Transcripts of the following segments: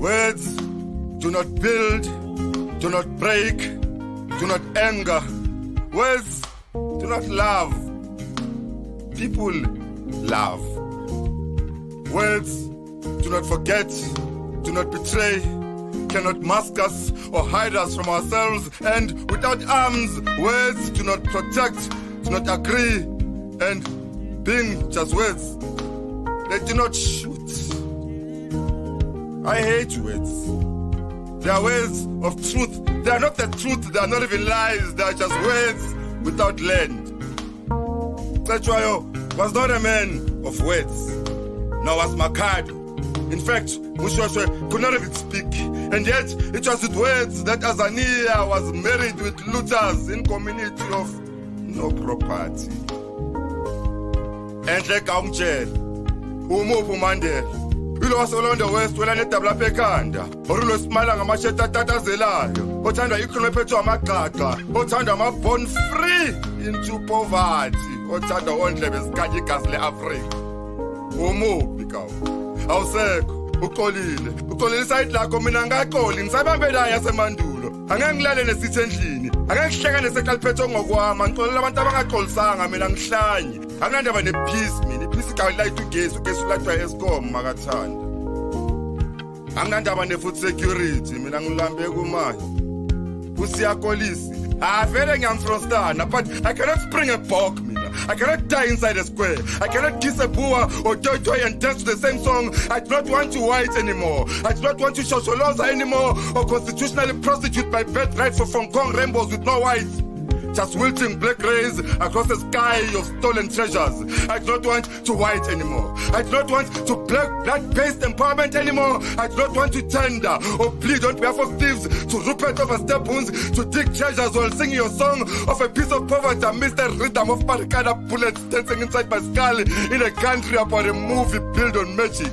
Words do not build, do not break, do not anger. Words do not love. People love. Words do not forget, do not betray, cannot mask us or hide us from ourselves. And without arms, words do not protect, do not agree. And being just words, they do not shoot. I hate words. They are words of truth. They are not the truth. They are not even lies. They are just words without land. Cetshwayo was not a man of words, nor was Makado. In fact, Mushoshwe could not even speak. And yet, it was with words that Azania was married with looters in community of no property. And like Amchel, Umupu Mandel, Ulo wasolonda the west wela netabla pekanda orulo smala ngamasheta tatazelayo othanda ikhulume phethu amaqaqa othanda ama-born free into poverty othanda ondlebe zikanye igazi le-Afrika umubi kawo awusekho uxolile isayidi lakho mina ngaqoli ngisabambe la yasemandulo angeke ngilale nesithi endlini angeke ngihleka nesekaliphetho ngokwami ngixolela abantu abangaxolisanga mina ngihlanye anginandaba nepeace mina ipeace ikawulayitha ugesi ulathwa Eskom makathanda anginandaba ne-food security mina ngilambe kumanje usiyakolisi vele ngiyamfrostana but I cannot spring a bog mina I cannot die inside a square I cannot kiss a boa or toy and dance to the same song I do not want to white anymore I do not want to shosholoza anymore or constitutionally prostitute my birthright for Hong Kong rainbows with no white just wilting black rays across the sky of stolen treasures. I do not want to white anymore. I do not want to blood-based empowerment anymore. I do not want to tender or plead on behalf of thieves to Rupert over step wounds, to dig treasures while singing your song of a piece of poverty amidst the rhythm of barricada bullets dancing inside my skull in a country about a movie built on magic.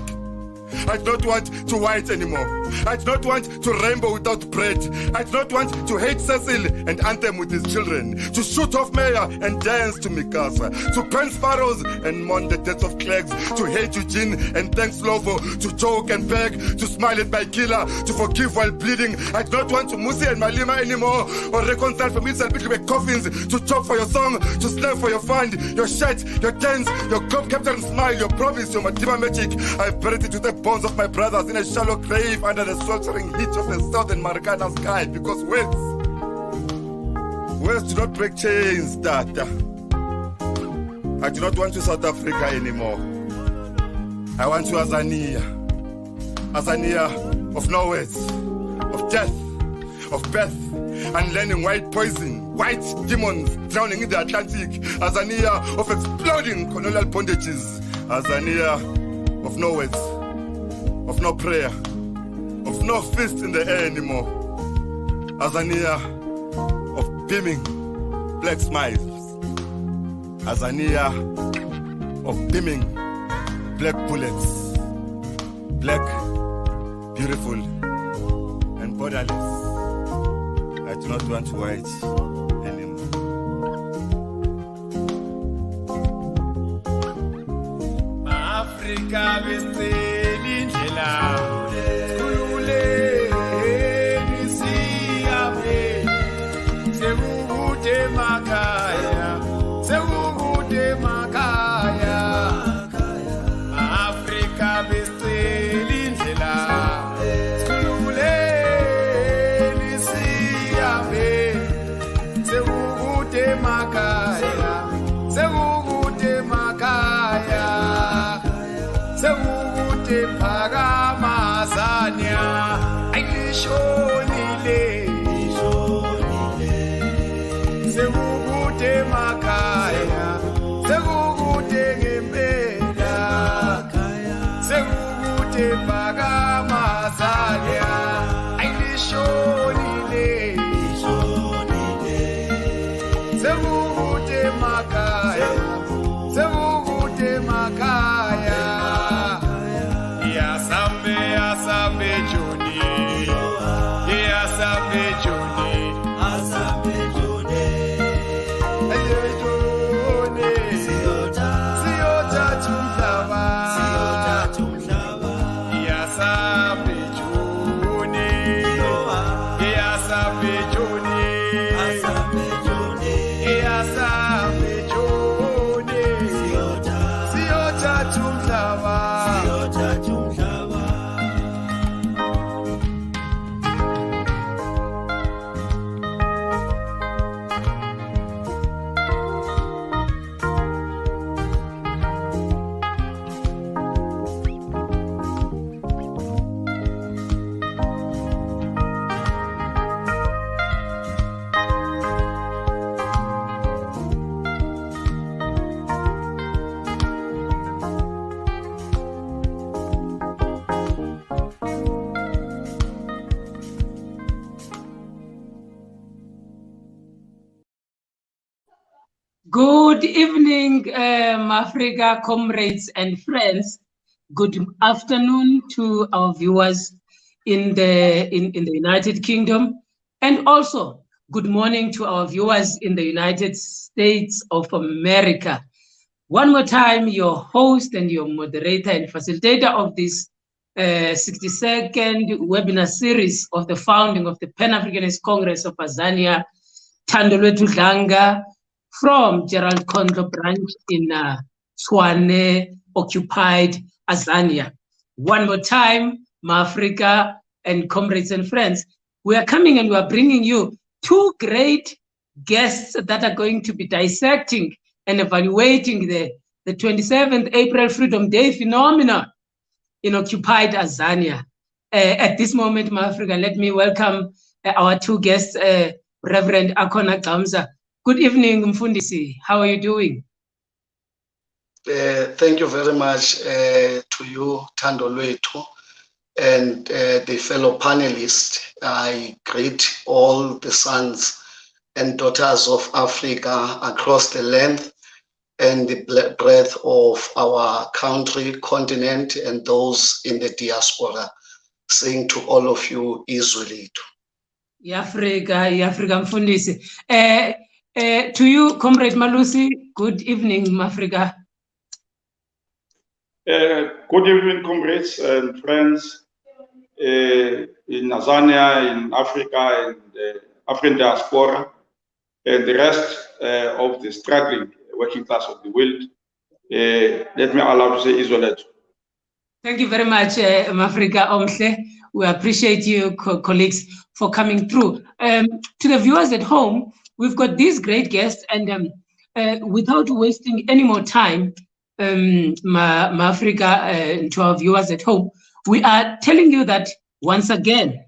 I do not want to white anymore. I do not want to rainbow without bread. I do not want to hate Cecil and Anthem with his children, to shoot off Mayor and dance to Mikasa, to burn sparrows and mourn the deaths of Cleggs, to hate Eugene and thank Slovo, to joke and beg, to smile at my killer, to forgive while bleeding. I do not want to Musi and Malima anymore, or reconcile from inside between coffins, to chop for your song, to slave for your fund, your shirt, your dance, your club captain smile, your promise, your Madiba magic. I've buried it to the bones of my brothers in a shallow grave under the sweltering heat of the southern Maracana sky, because words do not break chains, Tata. I do not want to South Africa anymore. I want to Azania of no words, of death, of birth, and learning white poison, white demons drowning in the Atlantic, Azania of exploding colonial bondages, Azania of no words, of no prayer, of no fist in the air anymore. Azania of beaming black smiles. Azania of beaming black bullets. Black, beautiful, and borderless. I do not want white anymore. Africa Sevukude makaya, sevukude makaya. Yasambe yasambe Juni, yasambe Juni, yasambe Juni. Aye Juni, siyota tumhlaba, siyota tumhlaba. Yasambe Juni, yasambe Juni, yasambe Juni, yasambe Juni. Siyota tumhlaba, siyota tumhlaba. Good evening, Africa comrades and friends. Good afternoon to our viewers in the United Kingdom, and also good morning to our viewers in the United States of America. One more time, your host and your moderator and facilitator of this 62nd webinar series of the founding of the Pan-Africanist Congress of Azania, Thandolwethu Dlanga, from Gerald Kondlo branch in Tshwane occupied Azania. One more time, Africa and comrades and friends, we are coming and we are bringing you two great guests that are going to be dissecting and evaluating the 27th April Freedom Day phenomena in occupied Azania. At this moment, Africa, let me welcome our two guests, Reverend Akona Gamza. Good evening, Mfundisi. How are you doing? Thank you very much to you, Thandolwethu, and the fellow panelists. I greet all the sons and daughters of Africa across the length and the breadth of our country, continent, and those in the diaspora, saying to all of you, Izwelithu. Africa Mfundisi. To you, Comrade Malusi, good evening, Africa. Good evening, comrades and friends in Azania, in Africa, and the African diaspora, and the rest of the struggling working class of the world. Let me allow to say Izwelithu. Thank you very much, Africa Omhle. We appreciate you, colleagues, for coming through. To the viewers at home, we've got these great guests, and without wasting any more time, Africa, to our viewers at home, we are telling you that once again,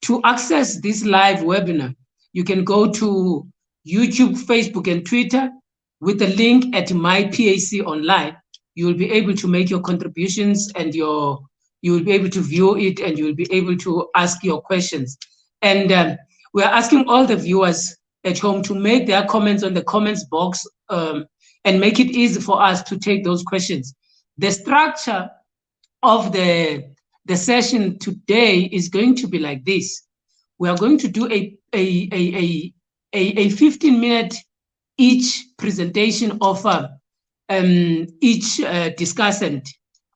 to access this live webinar, you can go to YouTube, Facebook, and Twitter with the link at MyPAC Online. You will be able to make your contributions, and you will be able to view it, and you will be able to ask your questions. And we are asking all the viewers at home to make their comments on the comments box and make it easy for us to take those questions. The structure of the session today is going to be like this. We are going to do a 15-minute each presentation of each discussant.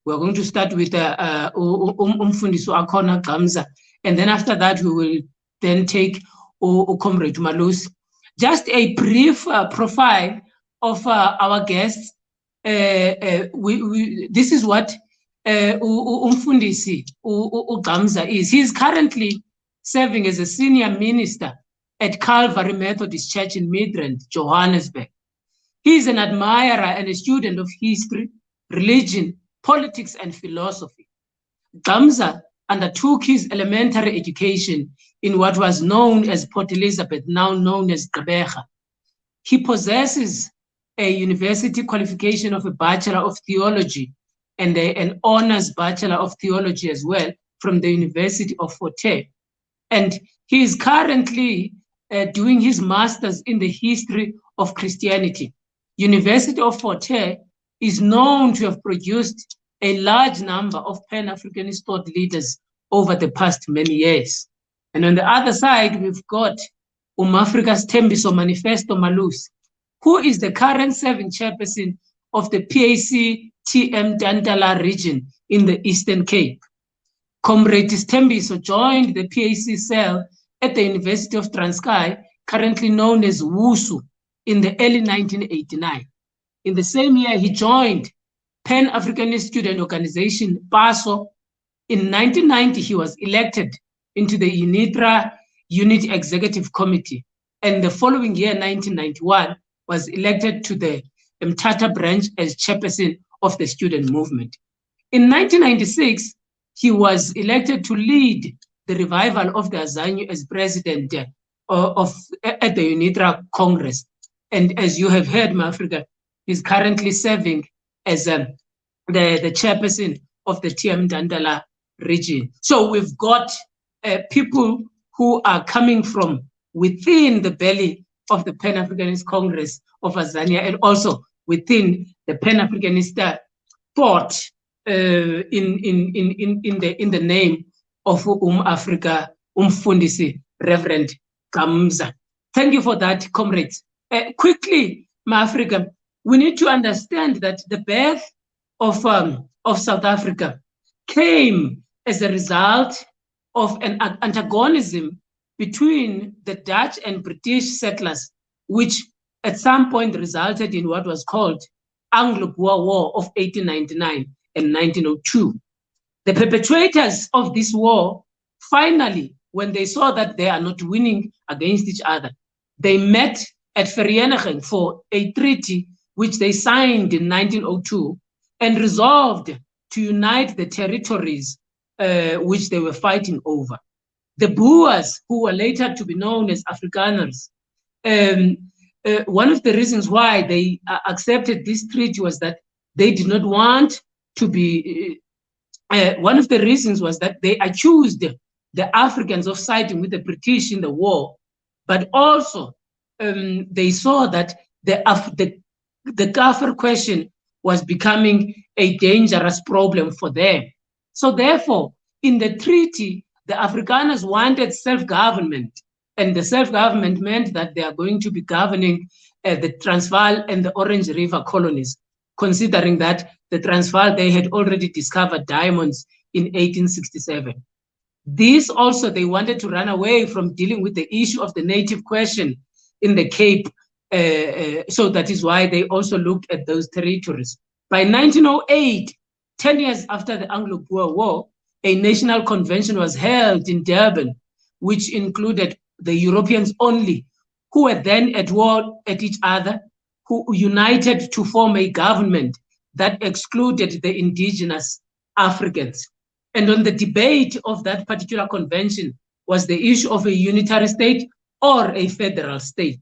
We're going to start with Umfundisi Akona Gamza, and then after that we will then take Comrade Malusi. Just a brief profile of our guests. This is what Umfundisi Gamza is. He is currently serving as a senior minister at Calvary Methodist Church in Midrand, Johannesburg. He is an admirer and a student of history, religion, politics, and philosophy. Gamza undertook his elementary education in what was known as Port Elizabeth, now known as Gqeberha. He possesses a university qualification of a Bachelor of Theology and an Honors Bachelor of Theology as well from the University of Fort Hare. And he is currently doing his master's in the history of Christianity. University of Fort Hare is known to have produced a large number of Pan-Africanist thought leaders over the past many years. And on the other side, we've got Africa's Thembiso Manifesto Malusi, who is the current serving chairperson of the PAC TM Dantala region in the Eastern Cape. Comrade Thembiso joined the PAC cell at the University of Transkei, currently known as WUSU, in the early 1989. In the same year, he joined Pan-Africanist Student Organization, PASO. In 1990, he was elected into the UNITRA Unit Executive Committee, and the following year, 1991, was elected to the Mthatha branch as chairperson of the student movement. In 1996, he was elected to lead the revival of the Azania as president at the UNITRA Congress. And as you have heard, Africa is currently serving as the chairperson of the TM Dandala region. So we've got people who are coming from within the belly of the Pan-Africanist Congress of Azania, and also within the Pan-Africanist thought in the name of Africa, Mfundisi, Reverend Kamza. Thank you for that, comrades. Quickly, Africa, we need to understand that the birth of South Africa came as a result of an antagonism between the Dutch and British settlers, which at some point resulted in what was called Anglo-Boer War of 1899 and 1902. The perpetrators of this war, finally, when they saw that they are not winning against each other, they met at Vereeniging for a treaty which they signed in 1902 and resolved to unite the territories which they were fighting over. The Boers, who were later to be known as Afrikaners, one of the reasons why they accepted this treaty was that they did not want to be, one of the reasons was that they accused the Africans of siding with the British in the war, but also they saw that the Kafir question was becoming a dangerous problem for them. So therefore, in the treaty, the Afrikaners wanted self-government, and the self-government meant that they are going to be governing the Transvaal and the Orange River colonies, considering that the Transvaal, they had already discovered diamonds in 1867. This also, they wanted to run away from dealing with the issue of the native question in the Cape, so that is why they also looked at those territories. By 1908, 10 years after the Anglo-Boer War, a national convention was held in Durban, which included the Europeans only, who were then at war at each other, who united to form a government that excluded the indigenous Africans. And on the debate of that particular convention was the issue of a unitary state or a federal state.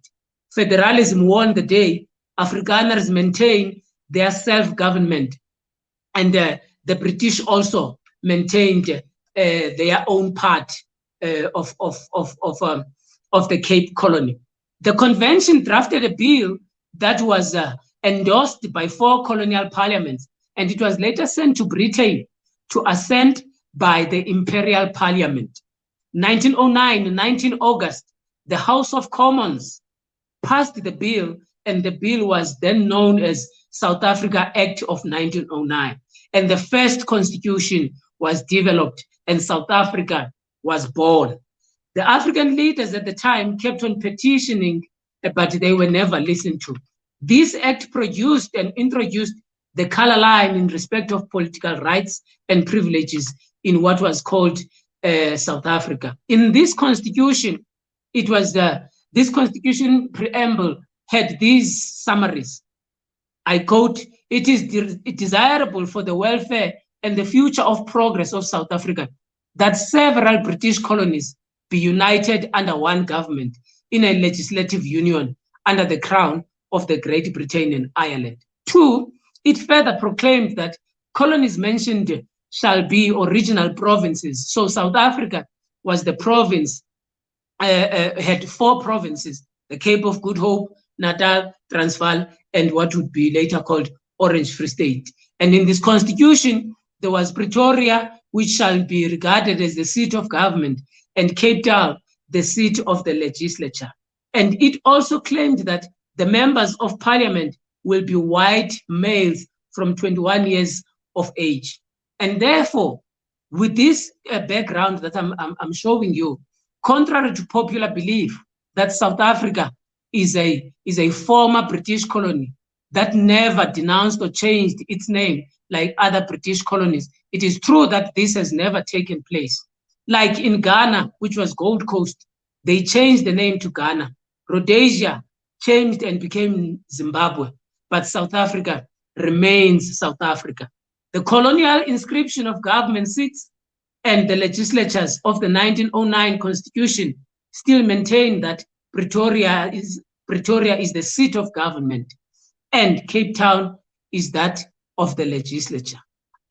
Federalism won the day. Afrikaners maintained their self-government, and the British also maintained their own part of the Cape Colony. The convention drafted a bill that was endorsed by 4 colonial parliaments, and it was later sent to Britain to assent by the Imperial Parliament. 1909, 19 August, the House of Commons passed the bill, and the bill was then known as South Africa Act of 1909. And the first constitution was developed, and South Africa was born. The African leaders at the time kept on petitioning, but they were never listened to. This act produced and introduced the color line in respect of political rights and privileges in what was called South Africa. In this constitution, it was this constitution preamble had these summaries. I quote, "It is desirable for the welfare and the future of progress of South Africa that several British colonies be united under one government in a legislative union under the crown of the Great Britain and Ireland." 2, it further proclaimed that colonies mentioned shall be original provinces. So South Africa was the province had 4 provinces: the Cape of Good Hope, Natal, Transvaal, and what would be later called Orange Free State. And in this constitution, there was Pretoria, which shall be regarded as the seat of government, and Cape Town, the seat of the legislature. And it also claimed that the members of parliament will be white males from 21 years of age. And therefore, with this background that I'm showing you, contrary to popular belief that South Africa is a former British colony that never denounced or changed its name like other British colonies, it is true that this has never taken place. Like in Ghana, which was Gold Coast, they changed the name to Ghana. Rhodesia changed and became Zimbabwe, but South Africa remains South Africa. The colonial inscription of government seats and the legislatures of the 1909 Constitution still maintain that Pretoria is the seat of government, and Cape Town is that of the legislature.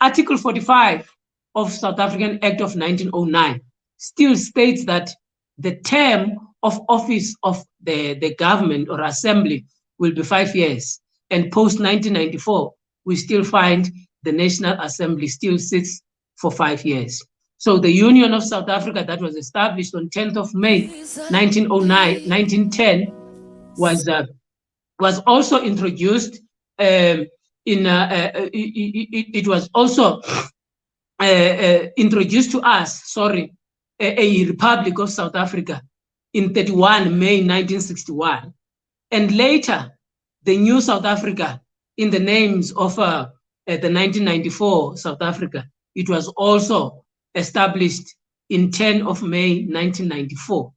Article 45 of South African Act of 1909 still states that the term of office of the government or assembly will be 5 years. And post-1994, we still find the National Assembly still sits for 5 years. So the Union of South Africa that was established on 10th of May, 1910, was also introduced it was also introduced to us, a Republic of South Africa in 31 May 1961. And later, the new South Africa, in the names of the 1994 South Africa, it was also established in 10 of May 1994.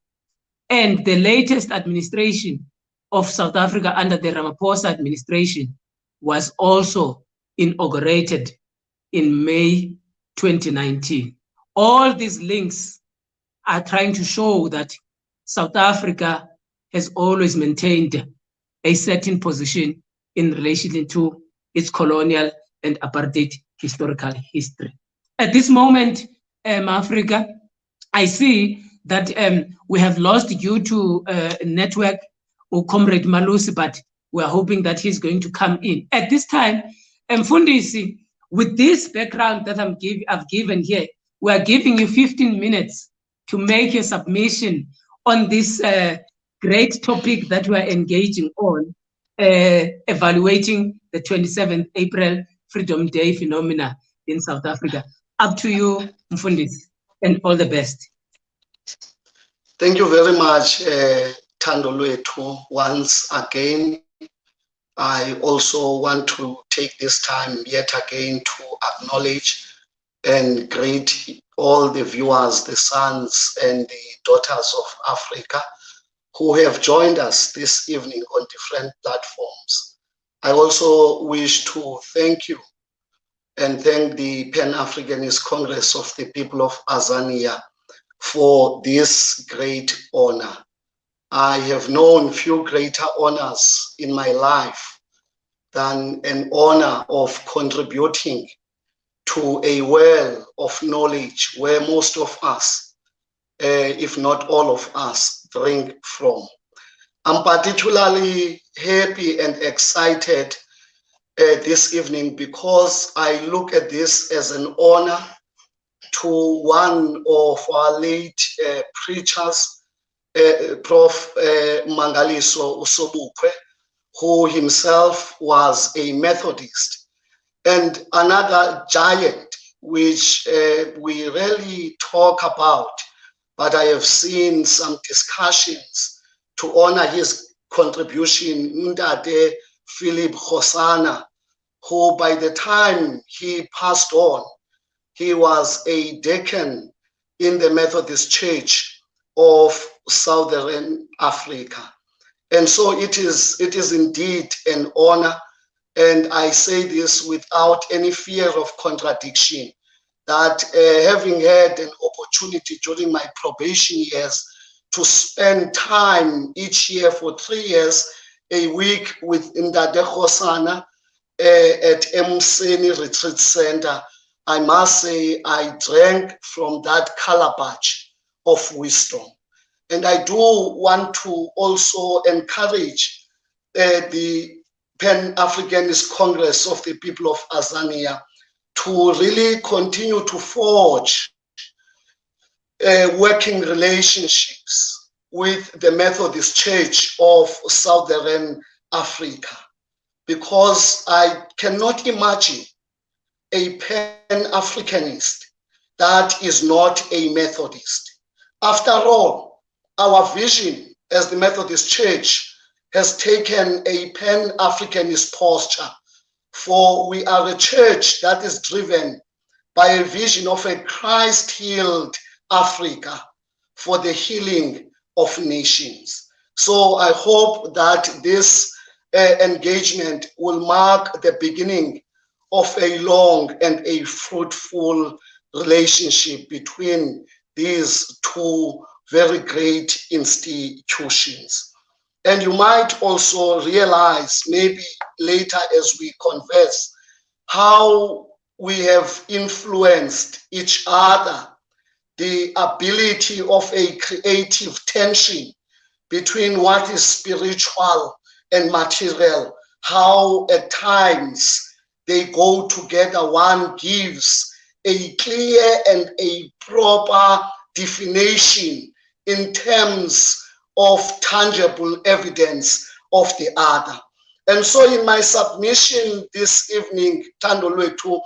And the latest administration of South Africa under the Ramaphosa administration was also inaugurated in May 2019. All these links are trying to show that South Africa has always maintained a certain position in relation to its colonial and apartheid historical history. At this moment, Africa, I see that we have lost due to network or Comrade Malusi, but we're hoping that he's going to come in. At this time, Mfundisi, with this background that I've given here, we're giving you 15 minutes to make your submission on this great topic that we're engaging on, evaluating the 27th April Freedom Day phenomena in South Africa. Up to you, Mfundisi, and all the best. Thank you very much, Thando Lwethu. Once again, I also want to take this time yet again to acknowledge and greet all the viewers, the sons and the daughters of Africa who have joined us this evening on different platforms. I also wish to thank you and thank the Pan-Africanist Congress of the People of Azania for this great honor. I have known few greater honors in my life than an honor of contributing to a well of knowledge where most of us, if not all of us, drink from. I'm particularly happy and excited this evening because I look at this as an honor to one of our late preachers, Prof. Mangaliso Usobukwe, who himself was a Methodist, and another giant which we rarely talk about, but I have seen some discussions to honor his contribution, Ndade Philip Khosana, who by the time he passed on, he was a deacon in the Methodist Church of Southern Africa. And so it is indeed an honor, and I say this without any fear of contradiction, that having had an opportunity during my probation years to spend time each year for 3 years, a week with Ndade Khosana at Mseni Retreat Center, I must say I drank from that calabash of wisdom. And I do want to also encourage the Pan-Africanist Congress of the People of Azania to really continue to forge working relationships with the Methodist Church of Southern Africa, because I cannot imagine a Pan-Africanist that is not a Methodist. After all, our vision as the Methodist Church has taken a Pan-Africanist posture, for we are a church that is driven by a vision of a Christ-healed Africa for the healing of nations. So I hope that this engagement will mark the beginning of a long and a fruitful relationship between these two very great institutions. And you might also realize, maybe later as we converse, how we have influenced each other, the ability of a creative tension between what is spiritual and material, how at times they go together. One gives a clear and a proper definition in terms of tangible evidence of the other. And so in my submission this evening, Thando Lwethu,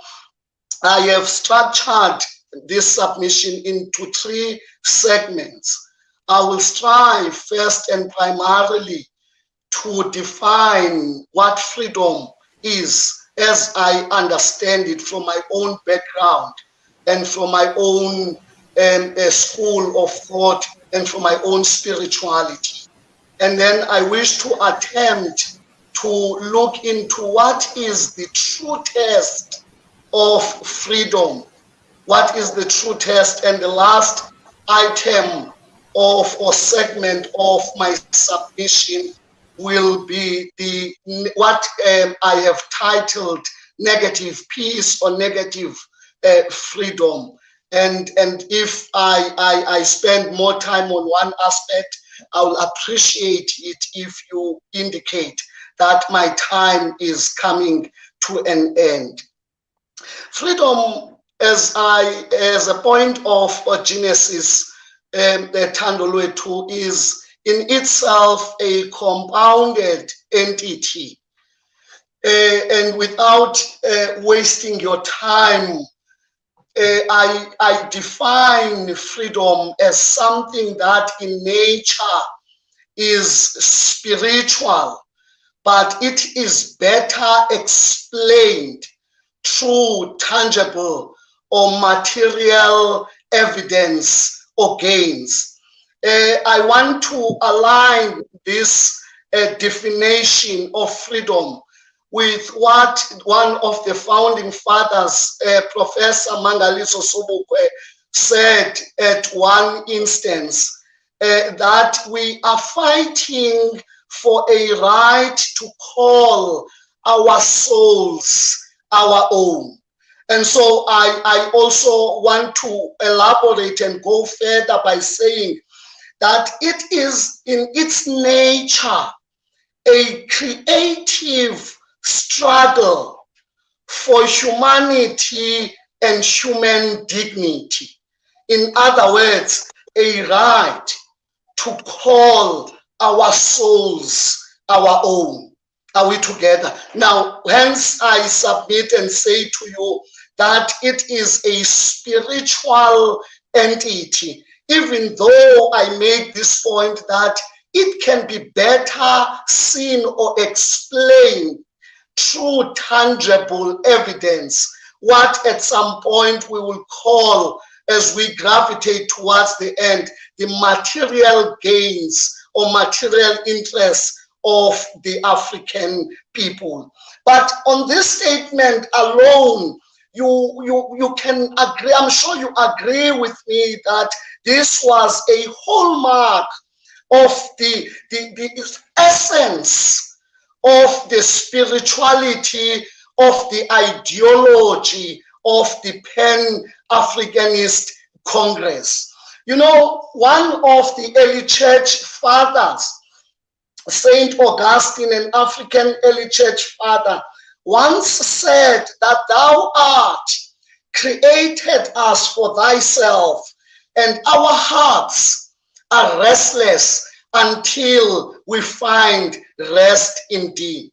I have structured this submission into 3 segments. I will strive first and primarily to define what freedom is as I understand it from my own background and from my own school of thought and from my own spirituality. And then I wish to attempt to look into what is the true test of freedom. What is the true test? And the last item of or segment of my submission will be the what I have titled negative peace or negative freedom. And if I spend more time on one aspect, I will appreciate it if you indicate that my time is coming to an end. Freedom as a point of Genesis, Thando Lwethu, is in itself a compounded entity. And without wasting your time, I define freedom as something that in nature is spiritual, but it is better explained through tangible or material evidence or gains. I want to align this definition of freedom with what one of the founding fathers, Professor Mangaliso Sobukwe, said at one instance, that we are fighting for a right to call our souls our own. And so I also want to elaborate and go further by saying that it is in its nature a creative struggle for humanity and human dignity. In other words, a right to call our souls our own. Are we together? Now, hence I submit and say to you that it is a spiritual entity, even though I make this point that it can be better seen or explained through tangible evidence, what at some point we will call, as we gravitate towards the end, the material gains or material interests of the African people. But on this statement alone, you can agree, I'm sure you agree with me that this was a hallmark of the essence of the spirituality of the ideology of the Pan-Africanist Congress. You know, one of the early church fathers, Saint Augustine, an African early church father, once said that thou art created us for thyself, and our hearts are restless until we find rest in thee.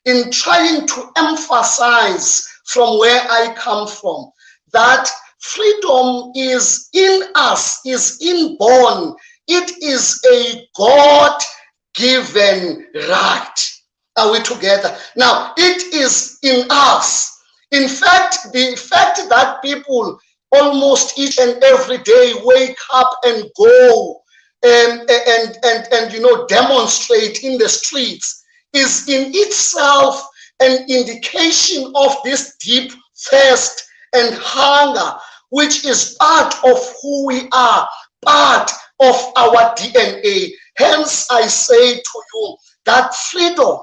In trying to emphasize from where I come from, that freedom is in us, is inborn. It is a God-given right. Are we together? Now, it is in us. In fact, the fact that people almost each and every day wake up and go and you know, demonstrate in the streets is in itself an indication of this deep thirst and hunger, which is part of who we are, part of our DNA. Hence, I say to you that freedom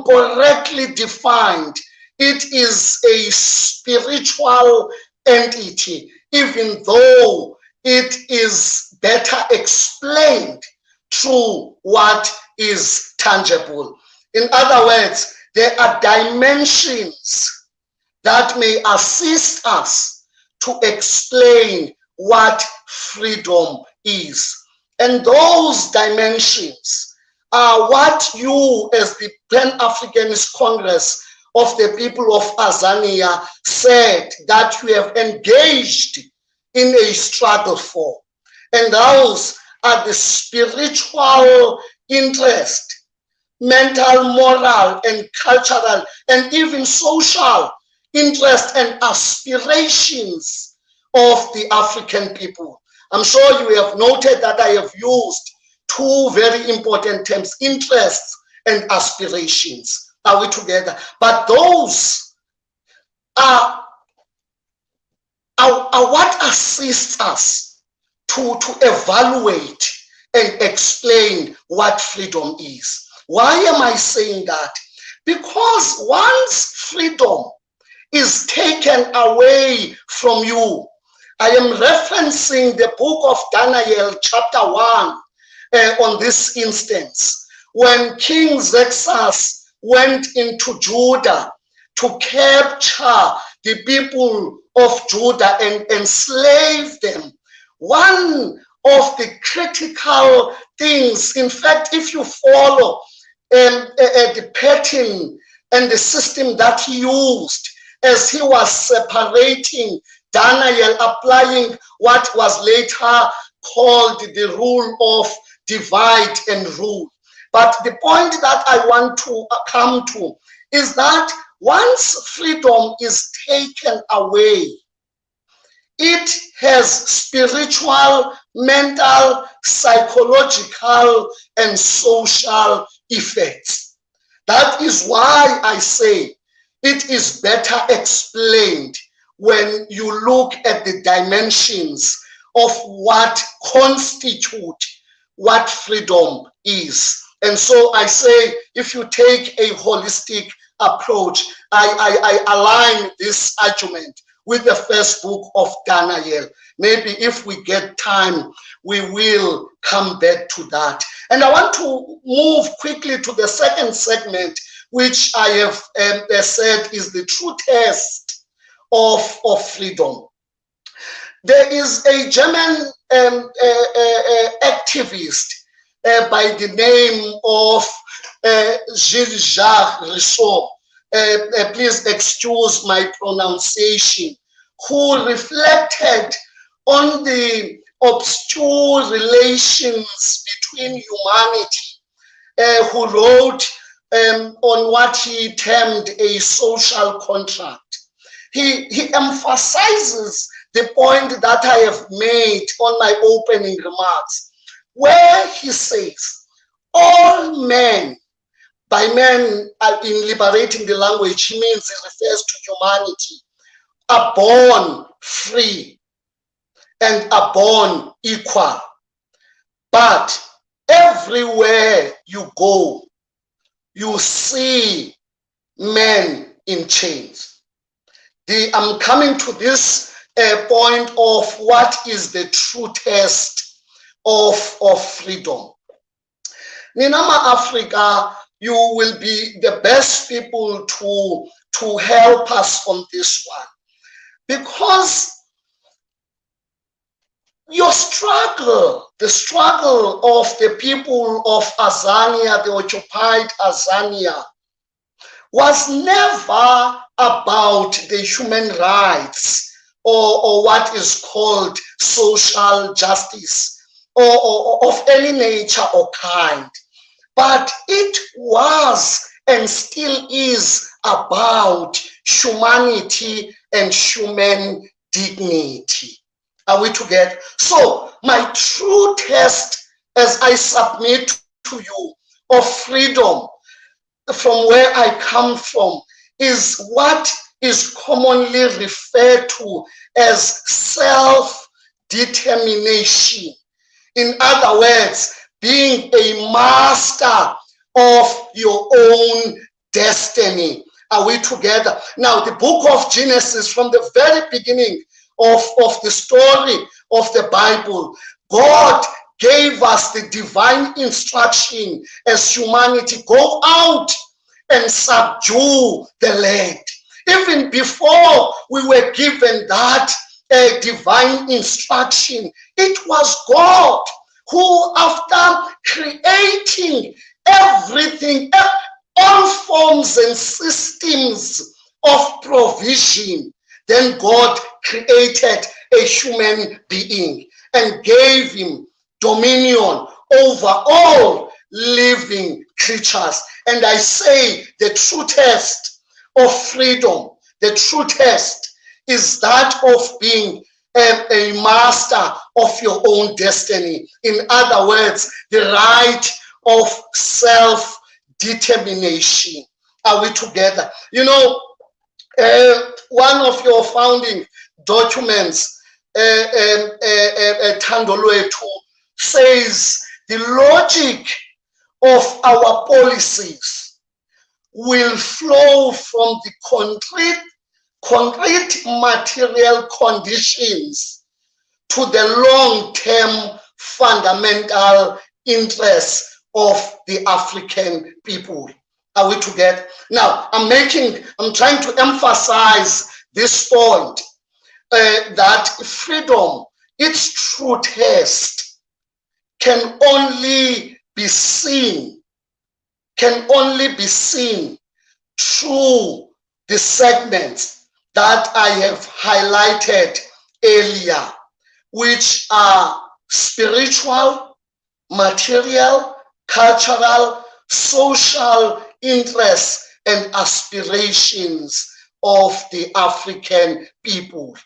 correctly defined, it is a spiritual entity, even though it is better explained through what is tangible. In other words, there are dimensions that may assist us to explain what freedom is. And those dimensions are what you, as the Pan-Africanist Congress of the people of Azania, said that you have engaged in a struggle for. And those are the spiritual interest, mental, moral, and cultural, and even social interest and aspirations of the African people. I'm sure you have noted that I have used two very important terms, interests and aspirations. Are we together? But those are what assists us to evaluate and explain what freedom is. Why am I saying that? Because once freedom is taken away from you, I am referencing the book of Daniel chapter 1 on this instance, when King Xerxes went into Judah to capture the people of Judah and enslave them. One of the critical things, in fact, if you follow the pattern and the system that he used as he was separating Daniel, applying what was later called the rule of divide and rule. But the point that I want to come to is that once freedom is taken away, it has spiritual, mental, psychological, and social effects. That is why I say it is better explained when you look at the dimensions of what constitute what freedom is. And so I say, if you take a holistic approach, I align this argument with the first book of Daniel. Maybe if we get time, we will come back to that. And I want to move quickly to the second segment, which I have said is the true test of freedom. There is a German activist by the name of Gilles-Jacques Rousseau, please excuse my pronunciation, who reflected on the obscure relations between humanity, who wrote on what he termed a social contract. He emphasizes the point that I have made on my opening remarks, where he says, all men, by men in liberating the language, he means it refers to humanity, are born free and are born equal. But everywhere you go, you see men in chains. I'm coming to this point of what is the true test of freedom. Ninama Africa, you will be the best people to help us on this one, because your struggle, the struggle of the people of Azania, the occupied Azania, was never about the human rights or what is called social justice or of any nature or kind, but it was and still is about humanity and human dignity. Are we together? So my true test, as I submit to you, of freedom from where I come from, is what is commonly referred to as self-determination. In other words, being a master of your own destiny. Are we together? Now, the book of Genesis, from the very beginning of the story of the Bible, God gave us the divine instruction as humanity: go out and subdue the land. Even before we were given that divine instruction, it was God who, after creating everything, all forms and systems of provision, then God created a human being and gave him dominion over all living creatures. And I say the true test of freedom, the true test is that of being a master of your own destiny. In other words, the right of self-determination. Are we together? You know, one of your founding documents, Thando Lwethu, says the logic of our policies will flow from the concrete material conditions to the long-term fundamental interests of the African people. Are we together? Now, I'm trying to emphasize this point, that freedom, its true test, can only be seen through the segments that I have highlighted earlier, which are spiritual, material, cultural, social interests and aspirations of the African people.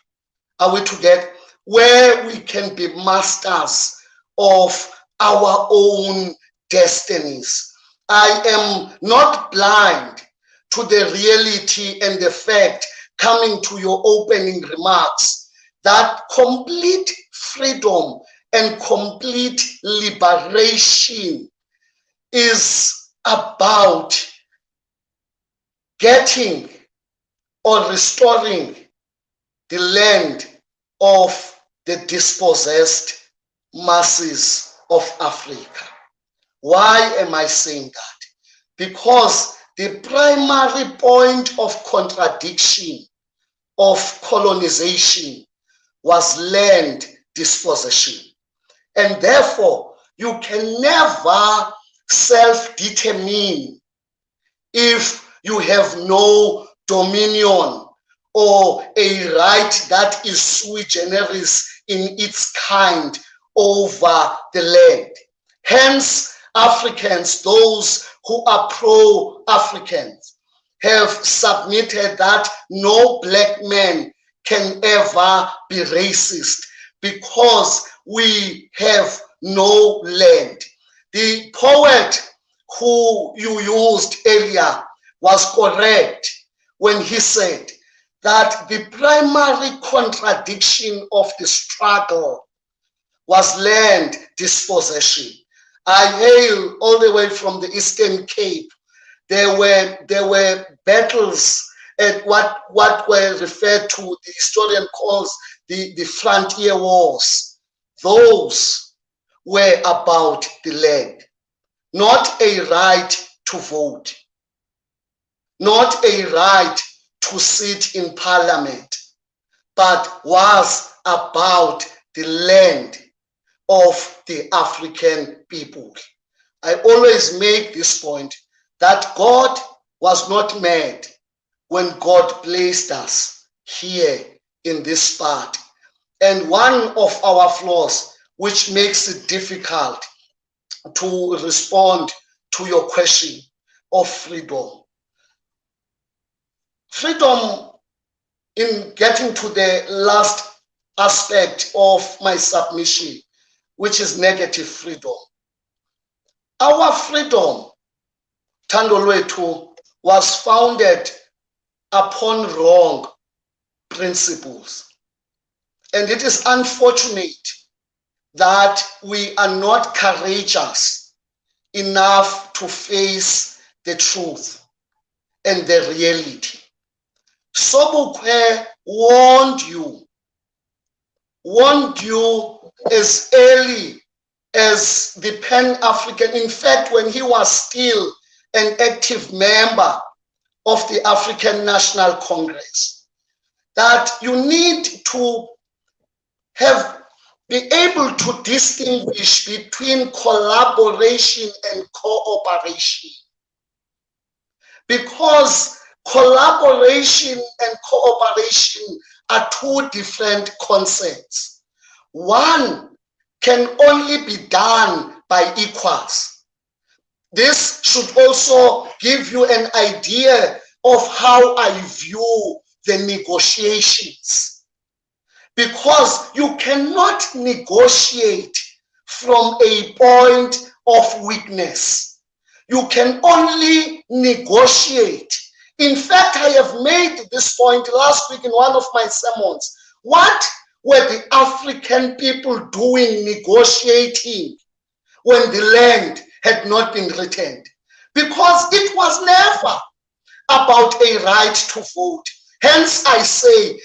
Are we together? Where we can be masters of our own destinies. I am not blind to the reality and the fact, coming to your opening remarks, that complete freedom and complete liberation is about getting or restoring the land of the dispossessed masses of Africa. Why am I saying that? Because the primary point of contradiction of colonization was land dispossession. And therefore, you can never self-determine if you have no dominion or a right that is sui generis in its kind over the land. Hence, Africans, those who are pro-Africans, have submitted that no black man can ever be racist because we have no land. The poet who you used earlier was correct when he said that the primary contradiction of the struggle was land dispossession. I hail all the way from the Eastern Cape. There were battles at what were referred to, the historian calls the frontier wars, those were about the land, not a right to vote, not a right to sit in parliament, but was about the land of the African people. I always make this point that God was not mad when God placed us here in this part. And one of our flaws, which makes it difficult to respond to your question of freedom. Freedom, in getting to the last aspect of my submission, which is negative freedom. Our freedom, Thando Lwethu, was founded upon wrong principles. And it is unfortunate that we are not courageous enough to face the truth and the reality. Sobukwe warned you as early as the Pan-African, in fact, when he was still an active member of the African National Congress, that you need to be able to distinguish between collaboration and cooperation. Because collaboration and cooperation are two different concepts. One can only be done by equals. This should also give you an idea of how I view the negotiations. Because you cannot negotiate from a point of weakness. You can only negotiate. In fact, I have made this point last week in one of my sermons. What were the African people doing negotiating when the land had not been returned? Because it was never about a right to vote. Hence, I say,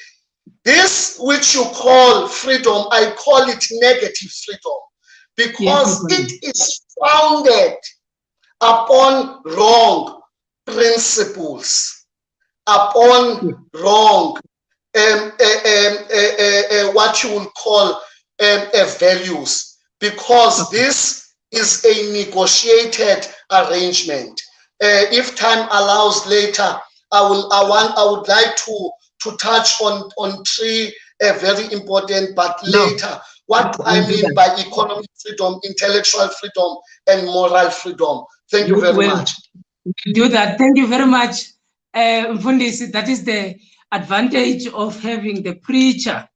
this which you call freedom, I call it negative freedom, because it is founded upon wrong principles, upon wrong, what you will call values, because this is a negotiated arrangement. If time allows later, I would like to touch on three very important, but later, what do I mean by economic freedom, intellectual freedom, and moral freedom? Thank you very much. Do that. Thank you very much, Mfundisi. That is the advantage of having the preacher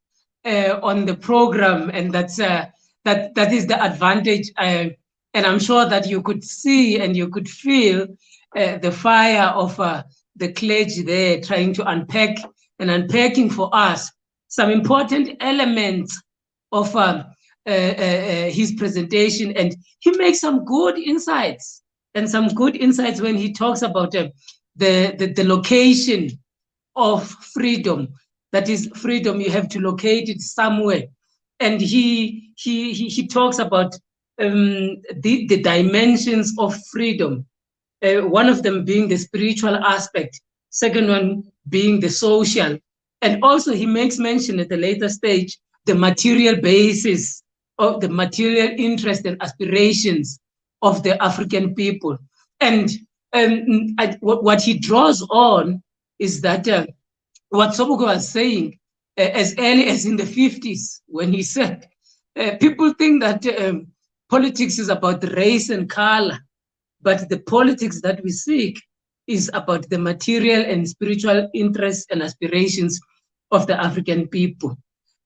on the program, and that's that is the advantage. And I'm sure that you could see and you could feel the fire of the clergy there trying to unpacking for us some important elements of his presentation, and he makes some good insights when he talks about the location of freedom. That is, freedom, you have to locate it somewhere, and he talks about the dimensions of freedom. One of them being the spiritual aspect, second one being the social, and also he makes mention at a later stage the material basis of the material interest and aspirations of the African people. And what he draws on is that what Sobukwe was saying as early as in the 50s, when he said, people think that politics is about race and color, but the politics that we seek is about the material and spiritual interests and aspirations of the African people.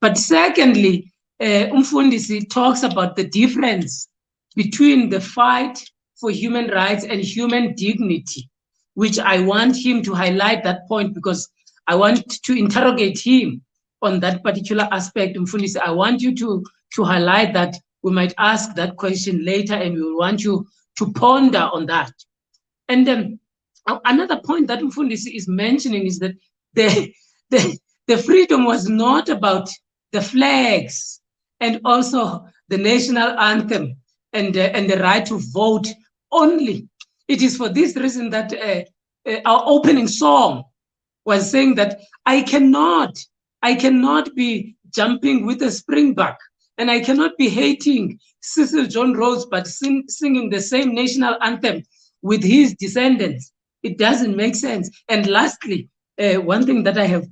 But secondly, Mfundisi talks about the difference between the fight for human rights and human dignity, which I want him to highlight that point, because I want to interrogate him on that particular aspect. Mfundisi, I want you to highlight that. We might ask that question later, and we want you to ponder on that. And then another point that Mfundisi is mentioning is that the freedom was not about the flags, and also the national anthem and the right to vote only. It is for this reason that our opening song was saying that I cannot be jumping with a springbuck, and I cannot be hating Cecil John Rhodes, but singing the same national anthem with his descendants. It doesn't make sense. And lastly, one thing that I have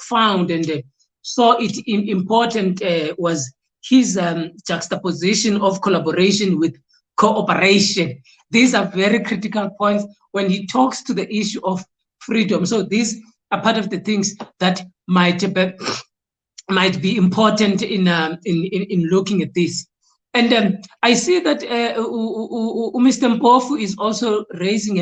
found and saw it important was his juxtaposition of collaboration with cooperation. These are very critical points when he talks to the issue of freedom. So these are part of the things that might be important in looking at this. And I see that Mr. Mpofu is also raising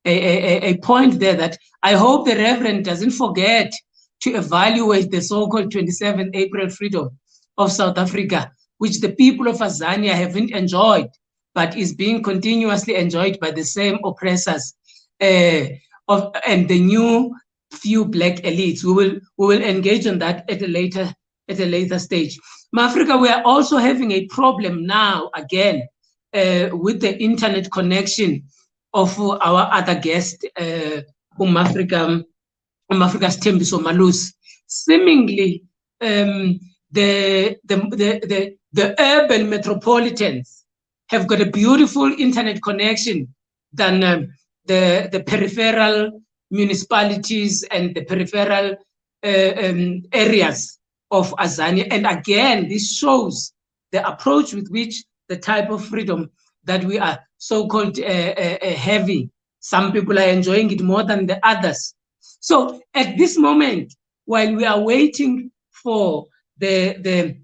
a point there that I hope the Reverend doesn't forget to evaluate the so-called 27th April freedom of South Africa, which the people of Azania haven't enjoyed, but is being continuously enjoyed by the same oppressors and the new few black elites. We will engage on that at a later stage. Africa, we are also having a problem now again with the internet connection of our other guest, Africa's Thembiso Malus. Seemingly, the urban metropolitans have got a beautiful internet connection than the peripheral municipalities and the peripheral areas of Azania. And again, this shows the approach with which the type of freedom that we are so-called having. Some people are enjoying it more than the others. So at this moment, while we are waiting for the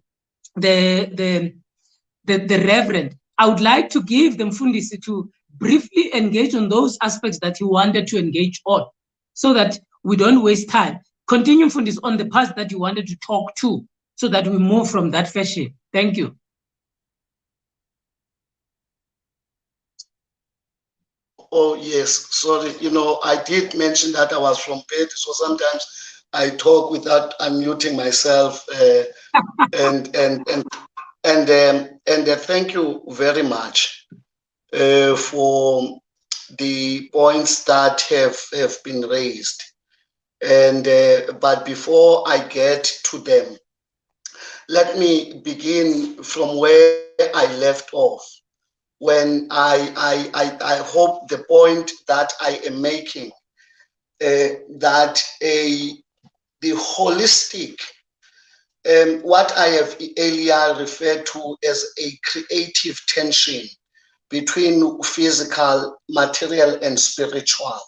Reverend, I would like to give them Mfundisi to briefly engage on those aspects that he wanted to engage on, so that we don't waste time. Continue Mfundisi on the parts that you wanted to talk to, so that we move from that fashion. Thank you. Oh, yes, sorry. I did mention that I was from Peti, so sometimes I talk without unmuting myself. And thank you very much for the points that have been raised. But before I get to them, let me begin from where I left off. When I hope the point that I am making, that the holistic, what I have earlier referred to as a creative tension between physical, material, and spiritual,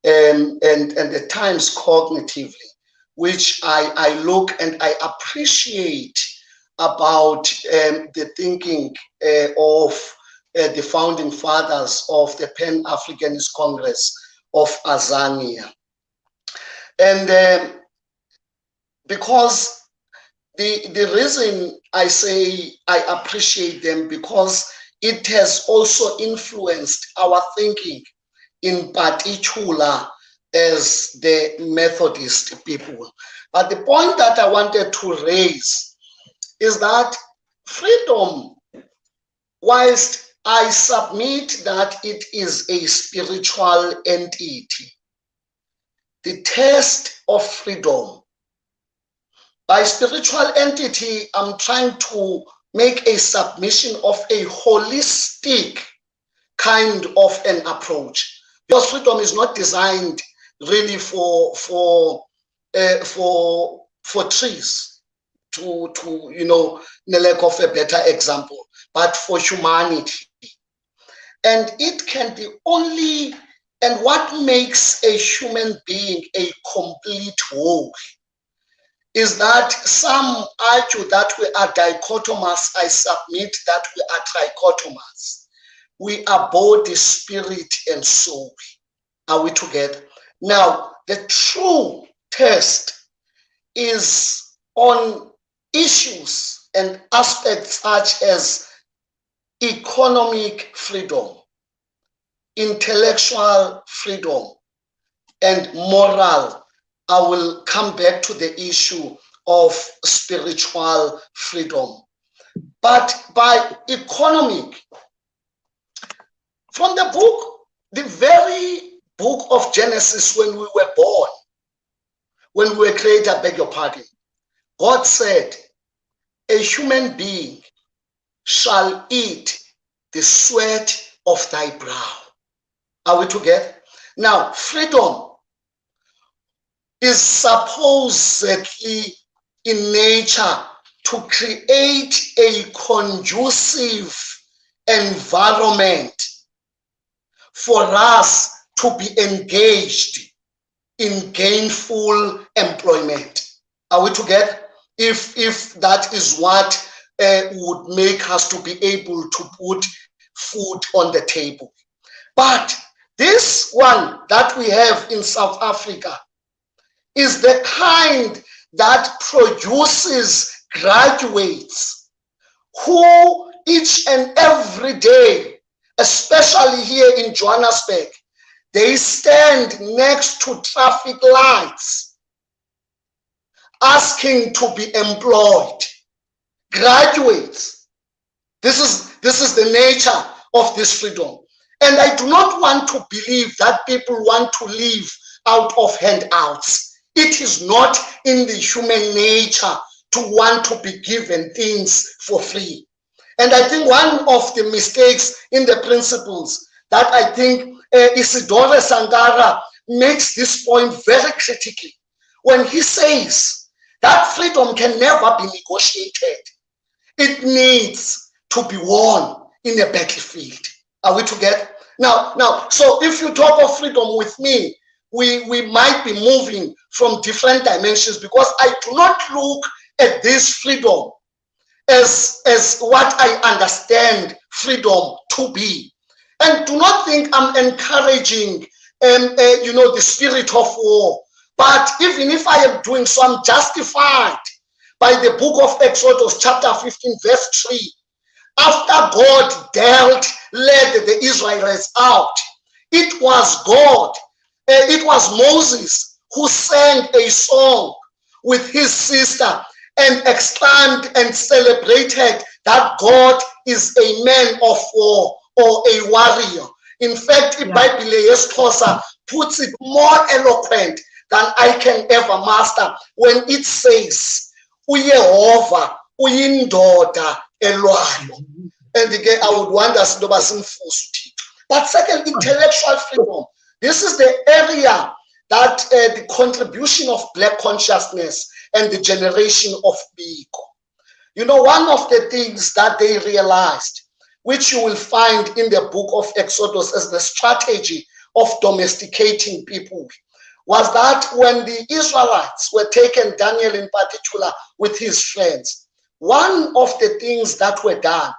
and at times cognitively, which I look and I appreciate about the thinking of the founding fathers of the Pan-Africanist Congress of Azania. And because the reason I say I appreciate them, because it has also influenced our thinking in particular as the Methodist people. But the point that I wanted to raise is that freedom, whilst I submit that it is a spiritual entity, the test of freedom, by spiritual entity, I'm trying to make a submission of a holistic kind of an approach, because freedom is not designed really for trees, to lack of a better example, but for humanity. And it can be only, and what makes a human being a complete whole is that some argue that we are dichotomous. I submit that we are trichotomous. We are body, spirit, and soul. Are we together? Now, the true test is on issues and aspects such as economic freedom, intellectual freedom, and moral. I will come back to the issue of spiritual freedom. But by economic, from the book, the very book of Genesis, when we were born, when we were created, I beg your pardon, God said, a human being shall eat the sweat of thy brow. Are we together? Now, freedom is supposedly in nature to create a conducive environment for us to be engaged in gainful employment. Are we together? If that is what would make us to be able to put food on the table. But this one that we have in South Africa is the kind that produces graduates who each and every day, especially here in Johannesburg, they stand next to traffic lights asking to be employed. Graduates. This is the nature of this freedom. And I do not want to believe that people want to live out of handouts. It is not in the human nature to want to be given things for free. And I think one of the mistakes in the principles that I think Isidore Sangara makes this point very critically when he says that freedom can never be negotiated. It needs to be won in a battlefield. Are we together? Now, so if you talk of freedom with me, we might be moving from different dimensions, because I do not look at this freedom as what I understand freedom to be. And do not think I'm encouraging the spirit of war. But even if I am doing so, I'm justified by the book of Exodus chapter 15 verse 3. After God led the Israelites out, it was God, it was Moses who sang a song with his sister and exclaimed and celebrated that God is a man of war or a warrior. In fact, the Bible Yesxhosa puts it more eloquent than I can ever master when it says, uYehova uyindoda elwayo. And again, I would want us to be. But second, intellectual freedom. This is the area that the contribution of Black consciousness and the generation of Biko. You know, one of the things that they realized, which you will find in the book of Exodus as the strategy of domesticating people, was that when the Israelites were taken, Daniel in particular, with his friends, one of the things that were done,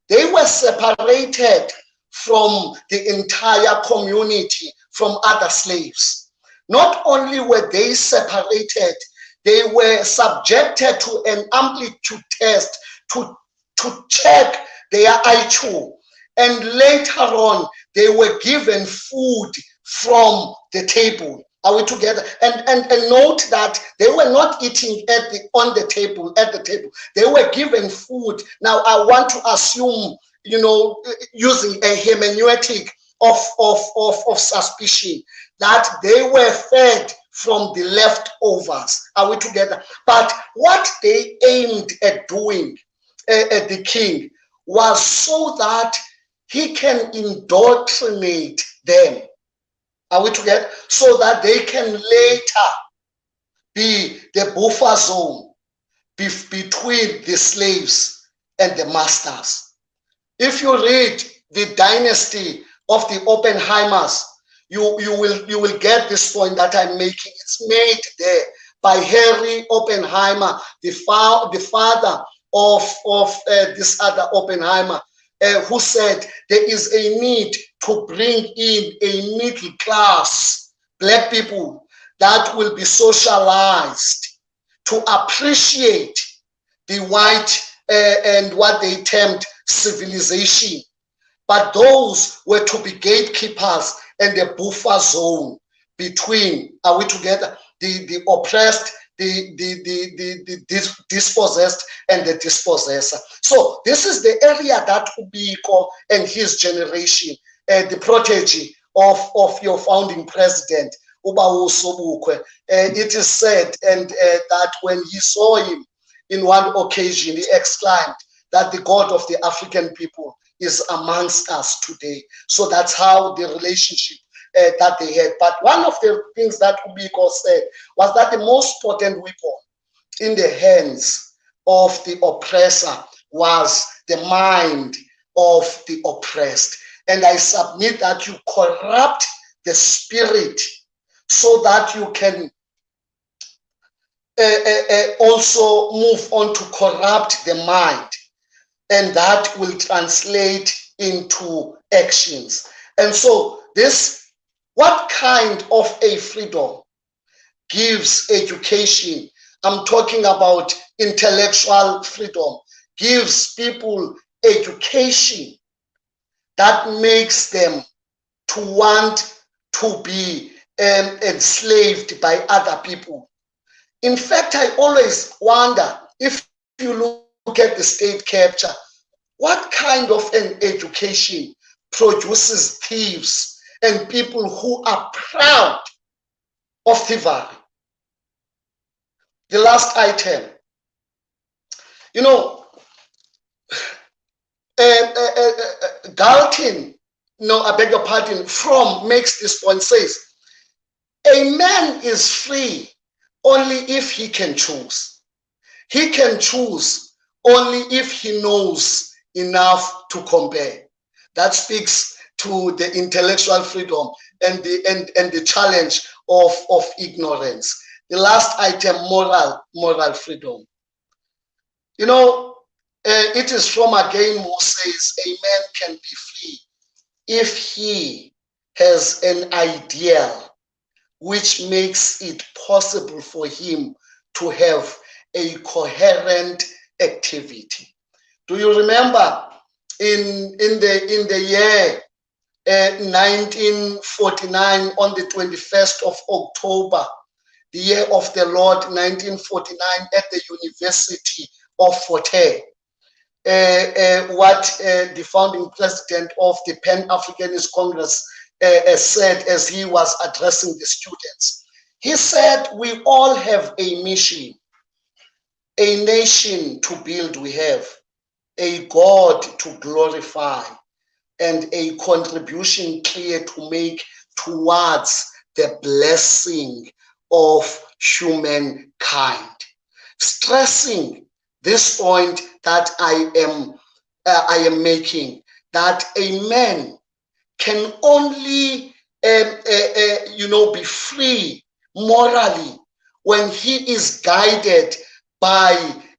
they were separated from the entire community, from other slaves. Not only were they separated, they were subjected to an amplitude test to check their IQ. And later on, they were given food from the table. Are we together? And note that they were not eating at the table. They were given food. Now I want to assume, using a hermeneutic of suspicion, that they were fed from the leftovers. Are we together? But what they aimed at doing at the king was so that he can indoctrinate them. Are we together? So that they can later be the buffer zone between the slaves and the masters. If you read the dynasty of the Oppenheimers, you will get this point that I'm making. It's made there by Harry Oppenheimer, the father of this other Oppenheimer, who said there is a need to bring in a middle class, Black people, that will be socialized to appreciate the white and what they termed civilization. But those were to be gatekeepers and the buffer zone between, are we together, the oppressed the dispossessed and the dispossessor. So this is the area that Ubiko and his generation, the protege of your founding president, Ubawu Sobukwe, it is said that when he saw him in one occasion, he exclaimed that the God of the African people is amongst us today. So that's how the relationship that they had. But one of the things that Ubiko said was that the most potent weapon in the hands of the oppressor was the mind of the oppressed. And I submit that you corrupt the spirit so that you can also move on to corrupt the mind. And that will translate into actions. And so this, what kind of a freedom gives education? I'm talking about intellectual freedom, gives people education that makes them to want to be enslaved by other people. In fact, I always wonder, if you look at the state capture, what kind of an education produces thieves and people who are proud of thievery? The last item, you know, Galton, no, I beg your pardon, Fromm makes this point, says, a man is free only if he can choose. He can choose only if he knows enough to compare. That speaks to the intellectual freedom and the challenge of ignorance. The last item, moral freedom. You know, it is from again who says a man can be free if he has an ideal which makes it possible for him to have a coherent activity. Do you remember in the year 1949, on the 21st of October, the year of the Lord 1949, at the University of Fort Hare, what the founding president of the Pan-Africanist Congress said as he was addressing the students. He said, we all have a mission, a nation to build we have, a God to glorify, and a contribution clear to make towards the blessing of humankind. Stressing this point that I am making, that a man can only be free morally when he is guided by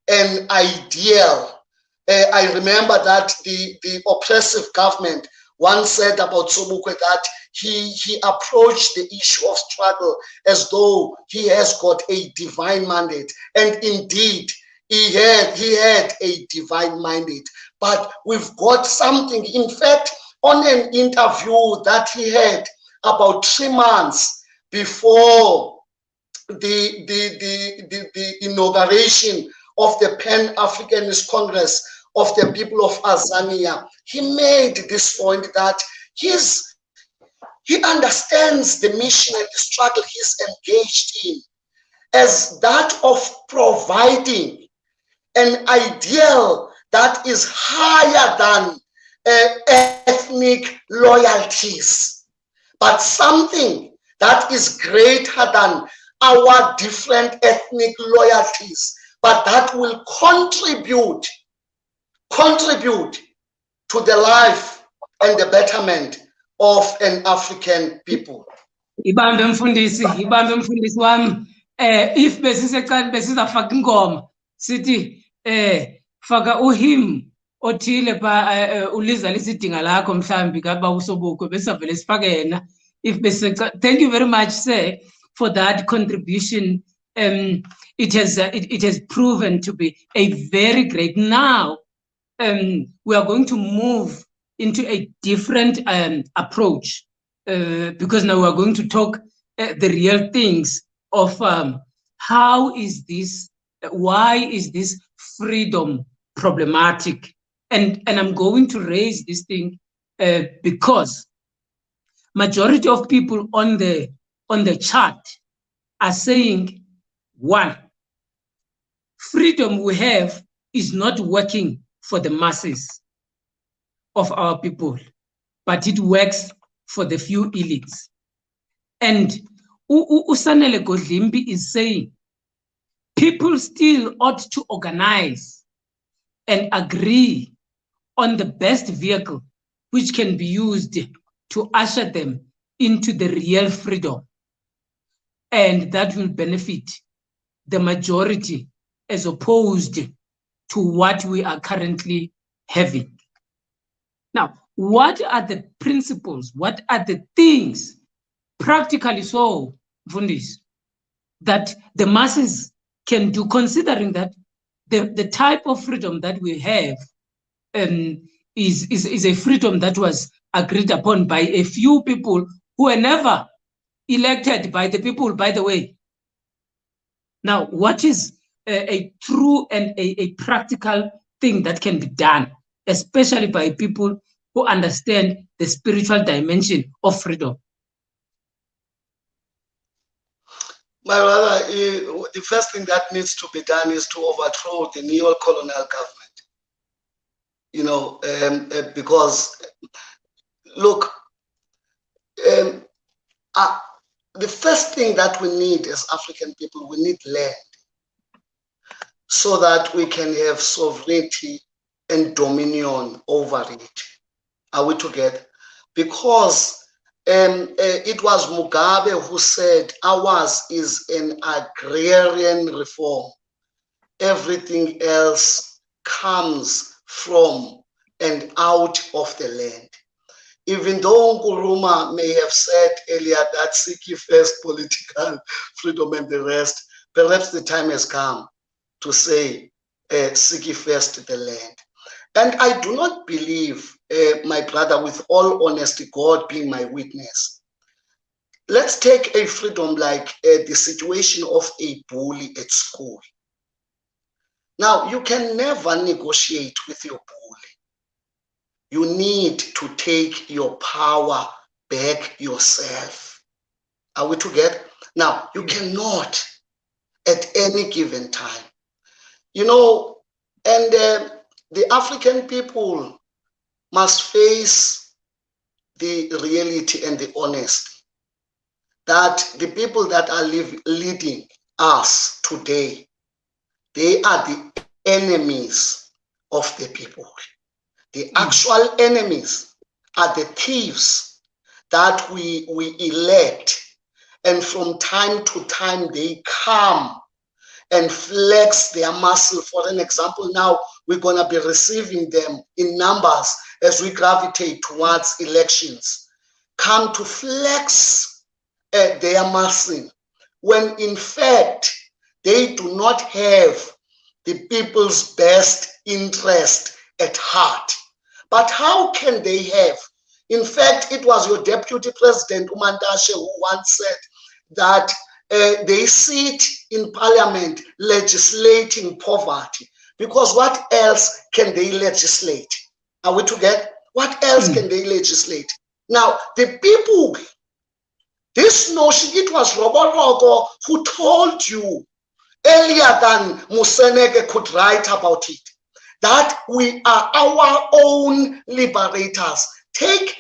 an ideal. I remember that the oppressive government once said about Sobukwe that he approached the issue of struggle as though he has got a divine mandate, and indeed he had a divine mandate. But we've got something. In fact, on an interview that he had about 3 months before the inauguration of the Pan-Africanist Congress of the people of Azania, he made this point that he understands the mission and the struggle he's engaged in as that of providing an ideal that is higher than ethnic loyalties, but something that is greater than our different ethnic loyalties, but that will contribute to the life and the betterment of an African people. Ibambe mfundisi wami, if besizafaka ingoma sithi faka uhim othile ba uliza lesidinga lakho mhlambi kaba usobukwe besavele sifake yena. If thank you very much, sir, for that contribution. It has proven to be a very great. Now we are going to move into a different approach because now we are going to talk the real things of how is this, why is this freedom problematic? And I'm going to raise this thing because majority of people on the chart are saying, one, freedom we have is not working for the masses of our people, but it works for the few elites. And Usanele Godlimbi is saying people still ought to organize and agree on the best vehicle which can be used to usher them into the real freedom. And that will benefit the majority as opposed to what we are currently having. Now, what are the principles? What are the things, practically so, Fundis, that the masses can do, considering that the type of freedom that we have is a freedom that was agreed upon by a few people who were never elected by the people, by the way. Now, what is a true and a practical thing that can be done, especially by people who understand the spiritual dimension of freedom? My brother, the first thing that needs to be done is to overthrow the neo-colonial government. You know, because, look, the first thing that we need as African people, we need land so that we can have sovereignty and dominion over it. Are we together? Because it was Mugabe who said ours is an agrarian reform. Everything else comes from and out of the land. Even though Nkuruma may have said earlier that seek ye first political freedom and the rest, perhaps the time has come to say seek ye first the land. And I do not believe, my brother, with all honesty, God being my witness. Let's take a freedom like the situation of a bully at school. Now, you can never negotiate with your bully. You need to take your power back yourself. Are we together? Now, you cannot at any given time. You know, and the African people must face the reality and the honesty that the people that are leading us today, they are the enemies of the people. The actual enemies are the thieves that we elect, and from time to time they come and flex their muscle. For an example, now we're going to be receiving them in numbers as we gravitate towards elections, come to flex their muscle, when in fact they do not have the people's best interest at heart. But how can they have? In fact, it was your deputy president, Umantashe, who once said that they sit in parliament legislating poverty, because what else can they legislate? Are we together? What else can they legislate? Now, the people, this notion, it was Roborogo who told you earlier than Musenege could write about it, that we are our own liberators. Take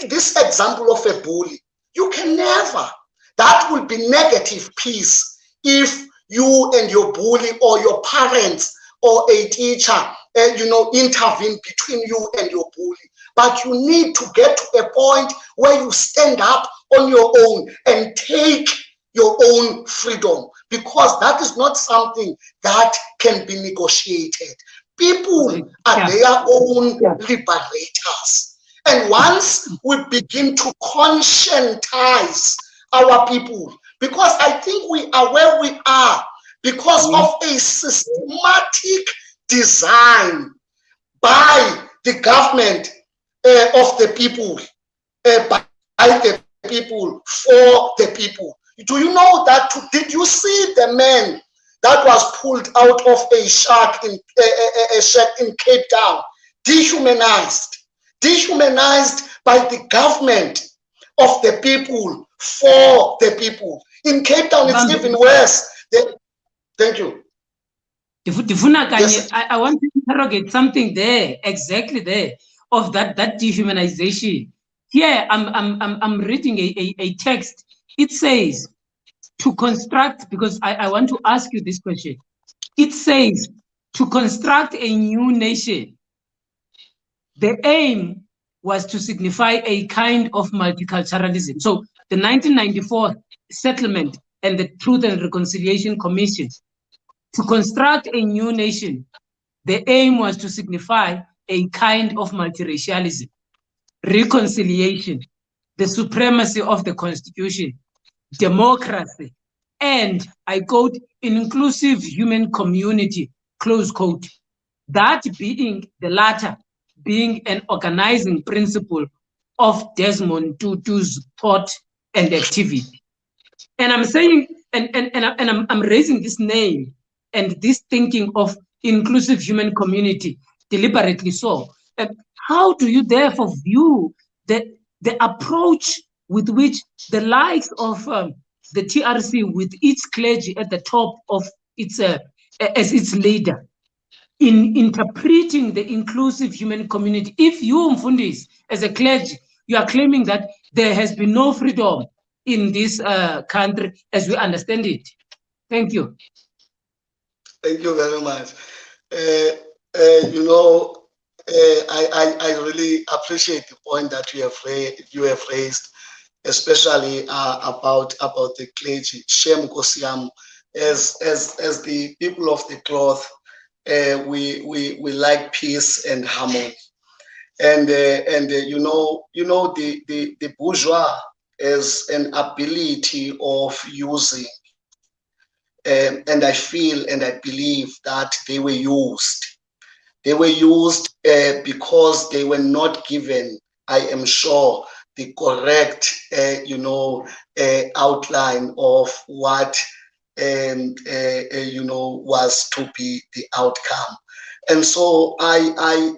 this example of a bully. You can never. That will be negative peace if you and your bully or your parents or a teacher, intervene between you and your bully. But you need to get to a point where you stand up on your own and take your own freedom, because that is not something that can be negotiated. People are their own liberators. And once we begin to conscientize our people, because I think we are where we are because of a systematic design by the government of the people, by the people, for the people. Do you know that? Did you see the man that was pulled out of a shack in Cape Town, dehumanized by the government of the people, for the people? In Cape Town, it's even worse. Thank you. Yes. I want to interrogate something there, exactly there, of that dehumanization. Here, I'm reading a text. It says, to construct, because I want to ask you this question. It says, to construct a new nation, the aim was to signify a kind of multiculturalism. So the 1994 settlement and the Truth and Reconciliation Commission, to construct a new nation, the aim was to signify a kind of multiracialism, reconciliation, the supremacy of the Constitution, democracy, and, I quote, inclusive human community, close quote. That being the latter, being an organizing principle of Desmond Tutu's thought and activity. And I'm saying, and I'm raising this name and this thinking of inclusive human community deliberately so. How do you therefore view the approach with which the likes of the TRC, with its clergy at the top of its as its leader, in interpreting the inclusive human community? If you, Mfundis, as a clergy, you are claiming that there has been no freedom in this country as we understand it. Thank you. Thank you very much. You know, I really appreciate the point that you have raised, especially about the clergy. Shem Kosiam, as the people of the cloth, we like peace and harmony, and you know the bourgeois has an ability of using, and I feel and I believe that they were used. They were used because they were not given, I am sure, the correct outline of what was to be the outcome. And so I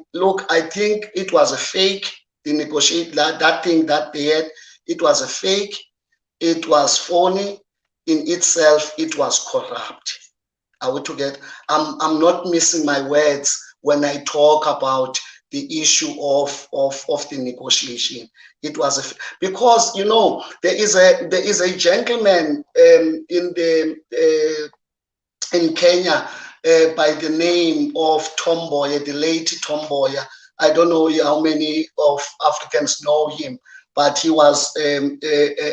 think it was a fake. The negotiate that thing that they had, it was a fake. It was phony in itself. It was corrupt. Are we together? I'm not missing my words when I talk about the issue of the negotiation. It was because there is a gentleman in Kenya by the name of Tomboya, the late Tomboya. I don't know how many of Africans know him, but he was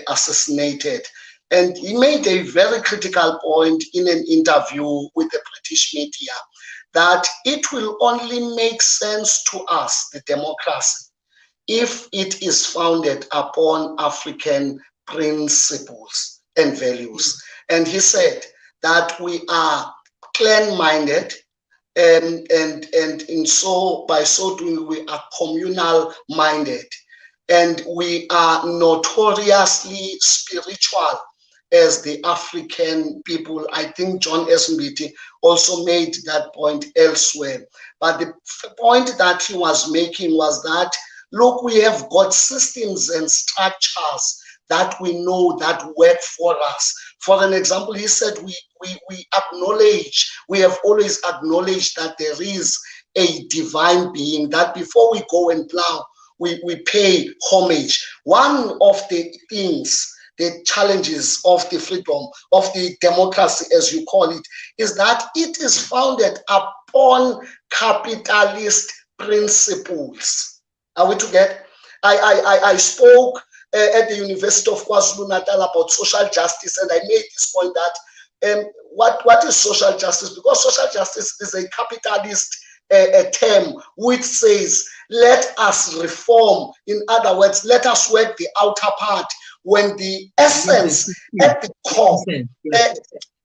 assassinated. And he made a very critical point in an interview with the British media, that it will only make sense to us, the democracy, if it is founded upon African principles and values. And he said that we are clan-minded, and by so doing, we are communal-minded, and we are notoriously spiritual as the African people. I think John S. Mbiti also made that point elsewhere. But the point that he was making was that, look, we have got systems and structures that we know that work for us. For an example, he said we have always acknowledged that there is a divine being, that before we go and plow, we pay homage. One of the things, the challenges of the freedom, of the democracy, as you call it, is that it is founded upon capitalist principles. Are we together? I spoke at the University of KwaZulu-Natal about social justice, and I made this point that what is social justice? Because social justice is a capitalist term which says, let us reform. In other words, let us work the outer part, when the essence at the core.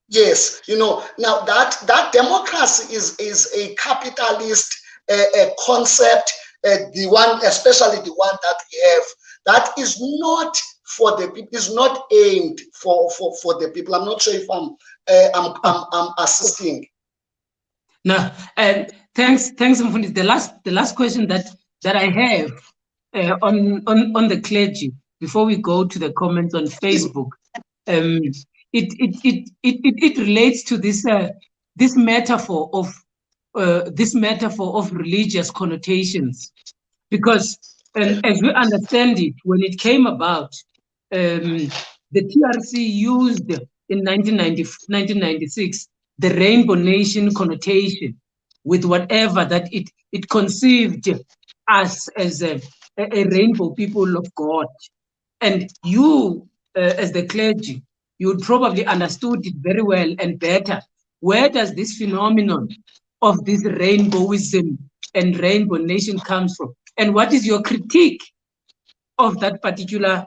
Yes, now that democracy is a capitalist concept, the one, especially the one that we have, that is not for the people, is not aimed for the people. I'm not sure if I'm assisting. No, and thanks, Mfundisi. The last question that I have on the clergy before we go to the comments on Facebook, it relates to this metaphor of religious connotations, because as we understand it, when it came about, the TRC used in 1996 the Rainbow Nation connotation with whatever that it conceived us as a rainbow people of God. And you, as the clergy, you probably understood it very well and better. Where does this phenomenon of this rainbowism and rainbow nation comes from? And what is your critique of that particular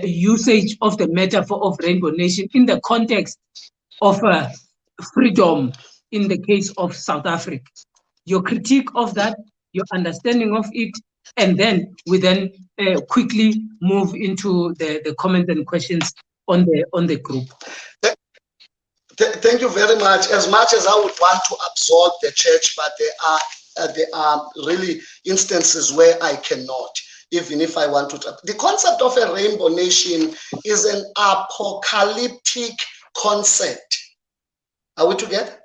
usage of the metaphor of rainbow nation in the context of freedom in the case of South Africa? Your critique of that, your understanding of it, and then we quickly move into the comments and questions on the group. Thank you very much. As much as I would want to absolve the church, but there are really instances where I cannot, even if I want to. The concept of a rainbow nation is an apocalyptic concept. Are we together?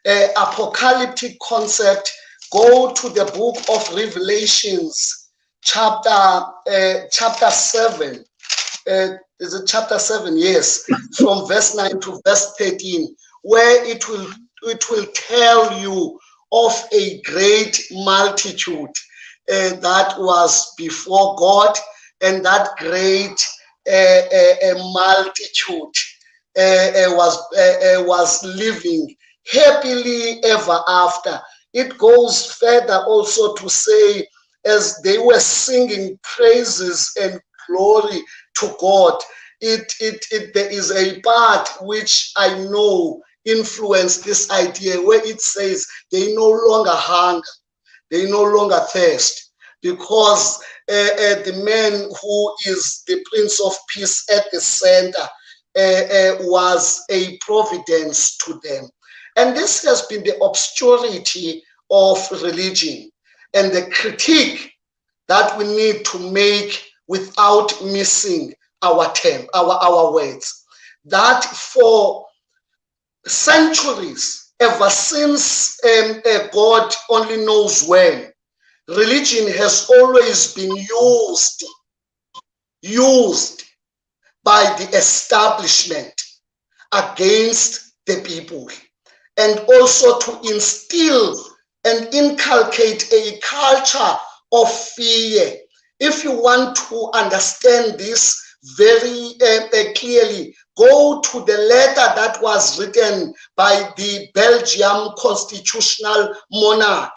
An apocalyptic concept. Go to the book of Revelations, chapter 7. Is it chapter 7? Yes, from verse 9 to verse 13, where it will tell you of a great multitude that was before God, and that great multitude was living happily ever after. It goes further also to say, as they were singing praises and glory to God, there is a part which I know influenced this idea, where it says they no longer hunger, they no longer thirst, because the man who is the Prince of Peace at the center was a providence to them. And this has been the obscurity of religion and the critique that we need to make without missing our term, our words. That for centuries, ever since God only knows when, religion has always been used by the establishment against the people, and also to instill and inculcate a culture of fear. If you want to understand this very clearly, go to the letter that was written by the Belgian constitutional monarch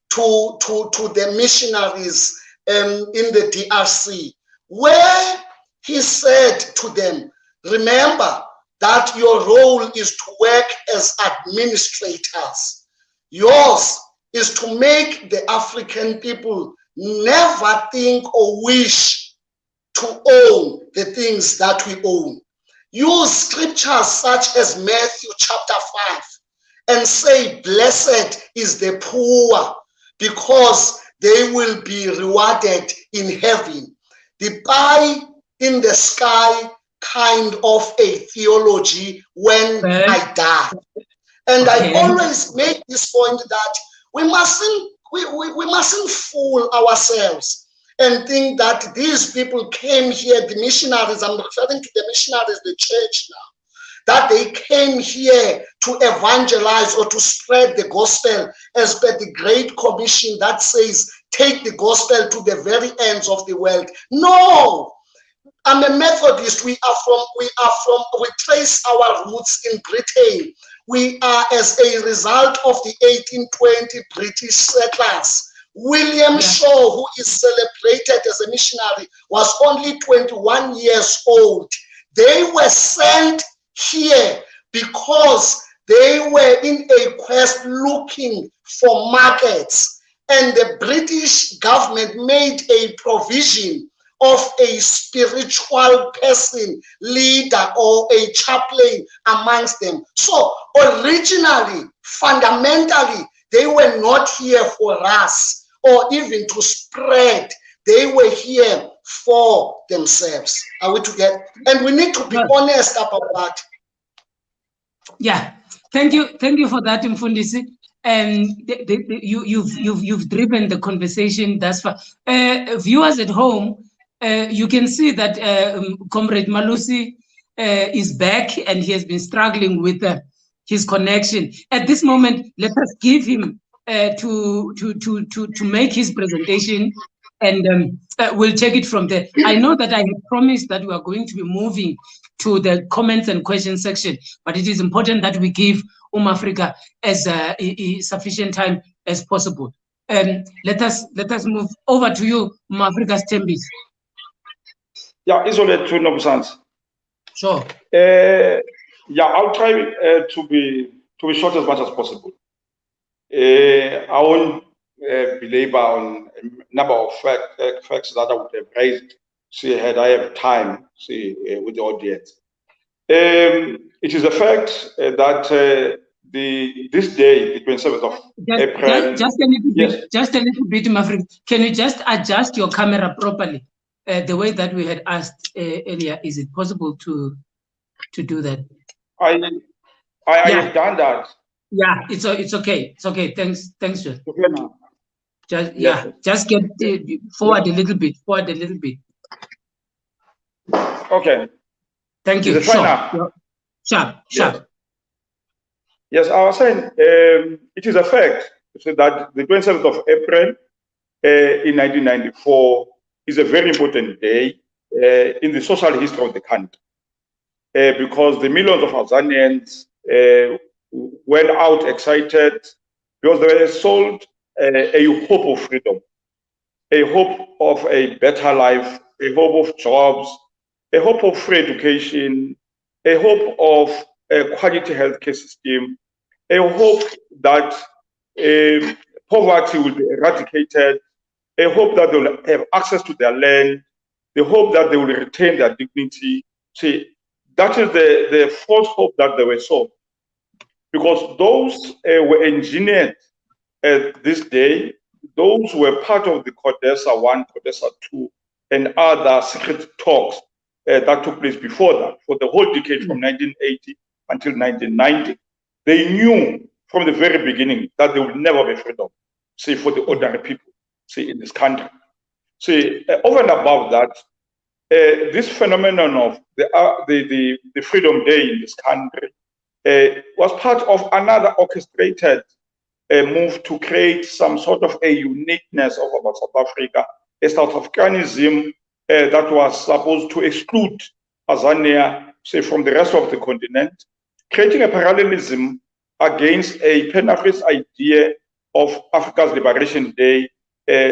to the missionaries in the DRC, where he said to them, remember that your role is to work as administrators. Yours is to make the African people never think or wish to own the things that we own. Use scriptures such as Matthew chapter 5 and say, blessed is the poor, because they will be rewarded in heaven. The pie in the sky kind of a theology when I die. And I always make this point that we mustn't fool ourselves and think that these people came here, the missionaries, I'm referring to the missionaries, the church now, that they came here to evangelize or to spread the gospel as per the Great Commission that says, take the gospel to the very ends of the world. No, I'm a Methodist. We trace our roots in Britain. We are as a result of the 1820 British settlers. William Shaw, who is celebrated as a missionary, was only 21 years old. They were sent here because they were in a quest looking for markets, and the British government made a provision of a spiritual person, leader, or a chaplain amongst them. So originally, fundamentally, they were not here for us or even to spread. They were here for themselves. Are we together? And we need to be honest about that. Yeah, thank you for that, Mfundisi. And you've driven the conversation thus far. Viewers at home, you can see that Comrade Malusi is back, and he has been struggling with his connection. At this moment, let us give him to make his presentation, and we'll take it from there. I know that I had promised that we are going to be moving to the comments and questions section, but it is important that we give Africa as sufficient time as possible. Let us move over to you, Africa's Tembis. Yeah, it's only two numbers. Sure. Yeah, I'll try to be short as much as possible. I won't belabor on a number of facts that I would have raised, had I have time, with the audience. It is a fact that this day, the 27th of April. Just a little bit, just a little bit, Mafrica. Can you just adjust your camera properly, the way that we had asked earlier? Is it possible to do that? I have done that. Yeah, it's okay. It's okay. Thanks, John. Okay now. Just get forward a little bit. Okay. Thank you. Is it right now? Sharp. Yes, I was saying it is a fact that the 27th of April in 1994 is a very important day in the social history of the country because the millions of Azanians went out excited because they were sold a hope of freedom, a hope of a better life, a hope of jobs, a hope of free education, a hope of a quality healthcare system, a hope that poverty will be eradicated, a hope that they will have access to their land, the hope that they will retain their dignity. See, that is the false hope that they were sold. Because those were engineered this day, those were part of the CODESA 1, CODESA 2, and other secret talks that took place before that, for the whole decade from 1980 until 1990. They knew from the very beginning that there would never be freedom, for the ordinary people, in this country. Over and above that, this phenomenon of the Freedom Day in this country was part of another orchestrated move to create some sort of a uniqueness of about South Africa, a South Africanism that was supposed to exclude Azania, from the rest of the continent, creating a parallelism against a Pan-Africanist idea of Africa's Liberation Day,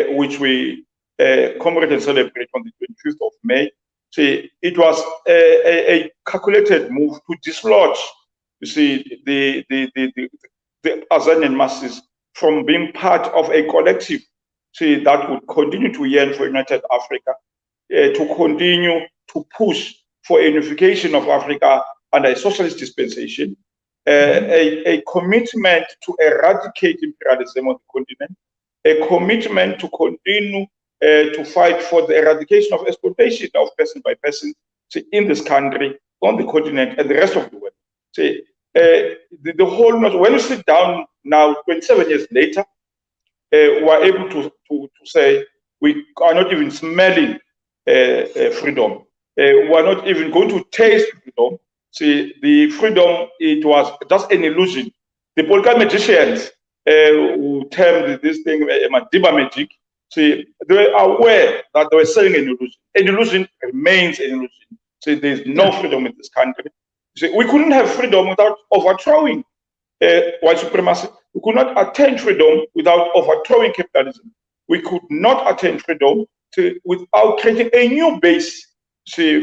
which we commemorate and celebrate on the 25th of May. It was a calculated move to dislodge, the Azanian masses from being part of a collective, that would continue to yearn for united Africa, to continue to push for a unification of Africa under a socialist dispensation, a commitment to eradicate imperialism on the continent, a commitment to continue to fight for the eradication of exploitation of person by person in this country, on the continent, and the rest of the world. The whole, when you sit down now, 27 years later, we're able to say we are not even smelling freedom. We're not even going to taste freedom. The freedom, it was just an illusion. The political magicians who termed this thing Madiba magic, they were aware that they were selling an illusion. An illusion remains an illusion. There's no freedom in this country. We couldn't have freedom without overthrowing white supremacy. We could not attain freedom without overthrowing capitalism. We could not attain freedom without creating a new base,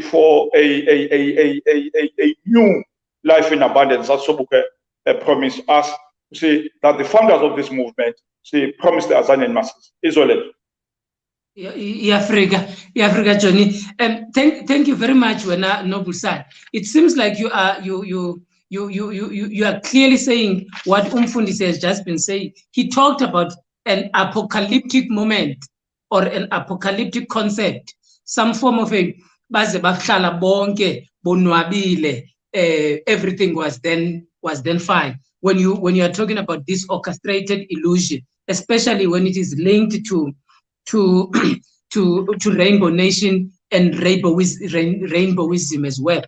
for a new life in abundance. That's Sobukwe promised us, that the founders of this movement, promised the Azanian masses. Isolate. Africa, Johnny. Thank you very much, Wena Nobusai. It seems like you are clearly saying what Umfundisi has just been saying. He talked about an apocalyptic moment or an apocalyptic concept, some form of a baze bahlala bonke bonwabile. Everything was then fine. When you are talking about this orchestrated illusion, especially when it is linked to Rainbow Nation and rainbowism as well.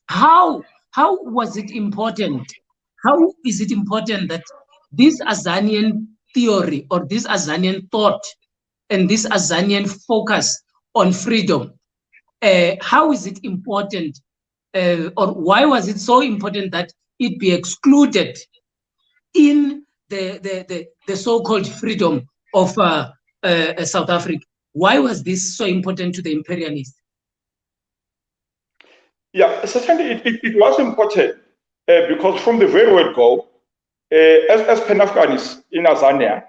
How was it important? How is it important that this Azanian theory or this Azanian thought and this Azanian focus on freedom, how is it important, or why was it so important that it be excluded in the so-called freedom of South Africa? Why was this so important to the imperialists? Yeah, certainly it was important because from the very word go, as Pan-Africanists in Azania,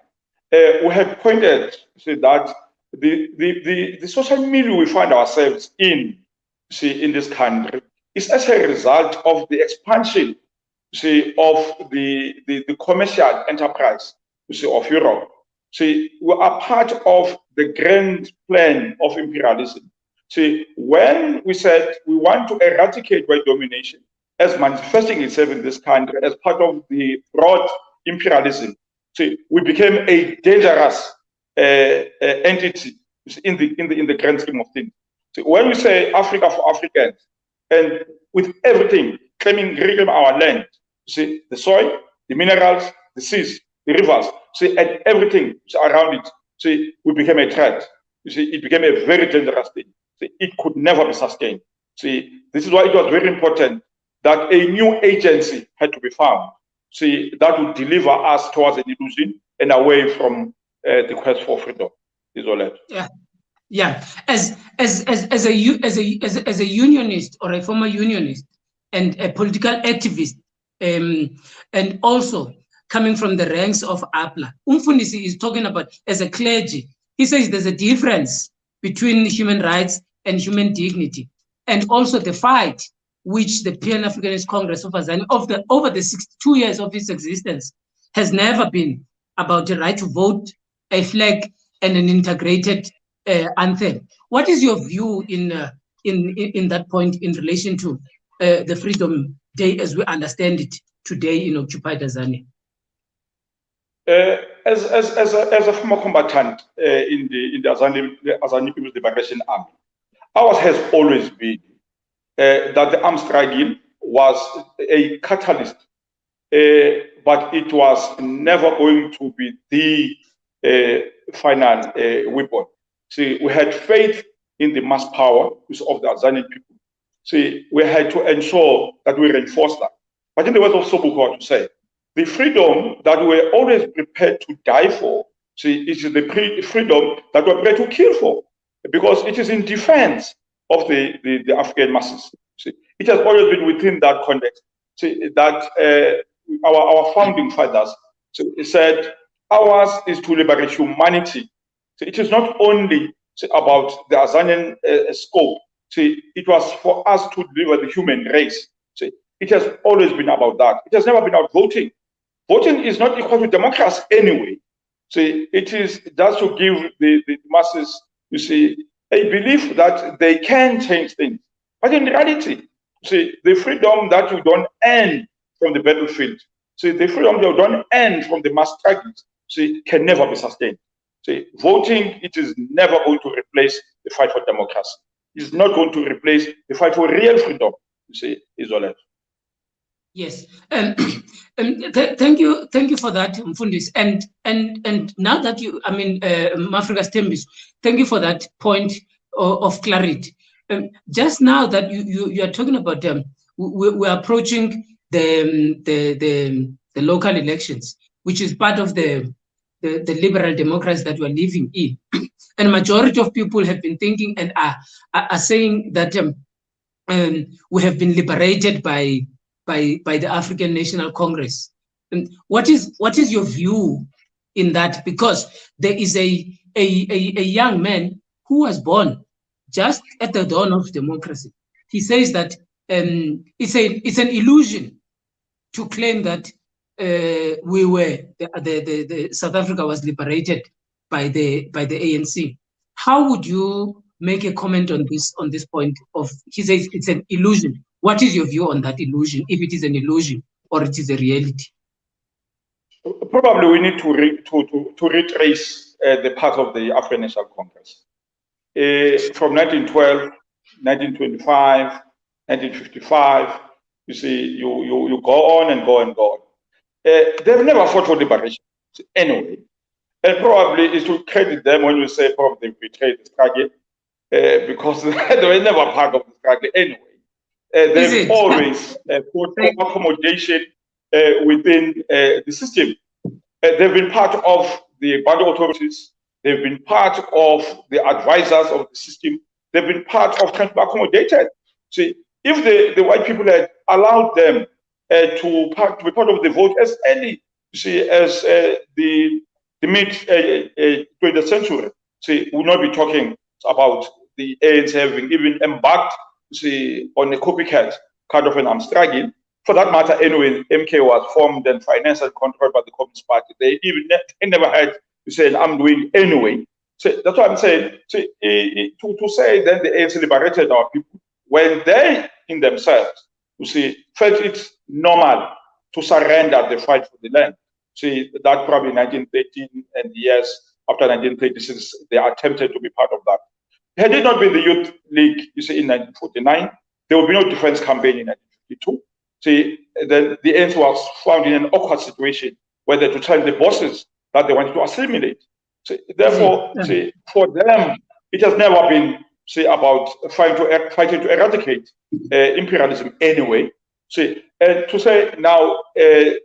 we have pointed that the social milieu we find ourselves in this country is as a result of the expansion of the commercial enterprise of Europe. We are part of the grand plan of imperialism. When we said we want to eradicate white domination as manifesting itself in this country as part of the broad imperialism, we became a dangerous entity in the grand scheme of things. When we say Africa for Africans, and with everything claiming our land, the soil, the minerals, the seas, the rivers, and everything around it, we became a threat. It became a very dangerous thing. It could never be sustained. This is why it was very important that a new agency had to be found. That would deliver us towards an illusion and away from the quest for freedom. Is all that. Yeah. As a unionist or a former unionist and a political activist, and also coming from the ranks of APLA, Umfundisi is talking about as a clergy. He says there's a difference between human rights and human dignity, and also the fight which the Pan-Africanist Congress of Azania, over the 62 years of its existence, has never been about the right to vote, a flag, and an integrated anthem. What is your view in that point in relation to the Freedom Day as we understand it today in occupied Azania? As a former combatant in the Azania People's Liberation Army, ours has always been that the armed struggle was a catalyst, but it was never going to be the final weapon. We had faith in the mass power of the Azanian people. We had to ensure that we reinforce that. But in the words of Sobukwa to say, the freedom that we're always prepared to die for, is the freedom that we're prepared to kill for, because it is in defense of the African masses. It has always been within that context that our founding fathers said, ours is to liberate humanity. It is not only about the Azanian scope. It was for us to deliver the human race. It has always been about that. It has never been about voting. Voting is not equal to democracy anyway. It is just to give the masses, a belief that they can change things. But in reality, the freedom that you don't earn from the battlefield, the freedom that you don't earn from the mass struggles, can never be sustained. Voting, it is never going to replace the fight for democracy. It's not going to replace the fight for real freedom, is all that. Yes, thank you for that, Mfundisi. And now that you, Mafrika Stembis, thank you for that point of clarity. Just now that you are talking about we're approaching the local elections, which is part of the liberal democracy that we're living in, and majority of people have been thinking and are saying that we have been liberated by the African National Congress. And what is your view in that? Because there is a a young man who was born just at the dawn of democracy. He says that it's an illusion to claim that the South Africa was liberated by the ANC. How would you make a comment on this point of, he says it's an illusion? What is your view on that illusion, if it is an illusion or it is a reality? Probably we need to retrace the path of the African National Congress. From 1912, 1925, 1955, you see, you go on and go and go on. They've never fought for liberation anyway. And probably it's to credit them when you say probably they betrayed the struggle, because they were never part of the struggle anyway. They've always fought for accommodation within the system. They've been part of the boundary authorities. They've been part of the advisors of the system. They've been part of trying to be accommodated. See, if the white people had allowed them to be part of the vote as early, as the mid 20th century, we would not be talking about the ANC having even embarked, on a copycat kind of an armed struggle. For that matter, anyway, MK was formed and financed and controlled by the Communist Party. They never had an armed wing anyway. So that's what I'm saying. To say that the ANC liberated our people when they in themselves, felt it normal to surrender the fight for the land. That probably 1913 and the years after 1936, they attempted to be part of that. Had it not been the Youth League, in 1949, there would be no defense campaign in 1952. Then the ANC was found in an awkward situation where they had to tell the bosses that they wanted to assimilate. Therefore, for them, it has never been, about fighting to eradicate imperialism anyway. And to say now, we're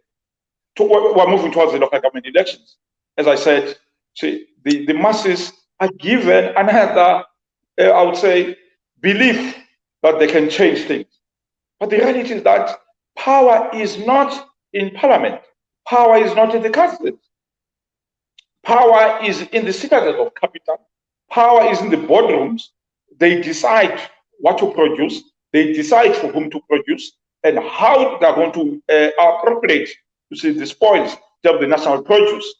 moving towards the local government elections. As I said, the masses are given another, I would say, belief that they can change things. But the reality is that power is not in parliament. Power is not in the council. Power is in the citadel of capital. Power is in the boardrooms. They decide what to produce. They decide for whom to produce and how they're going to appropriate, the spoils of the national produce.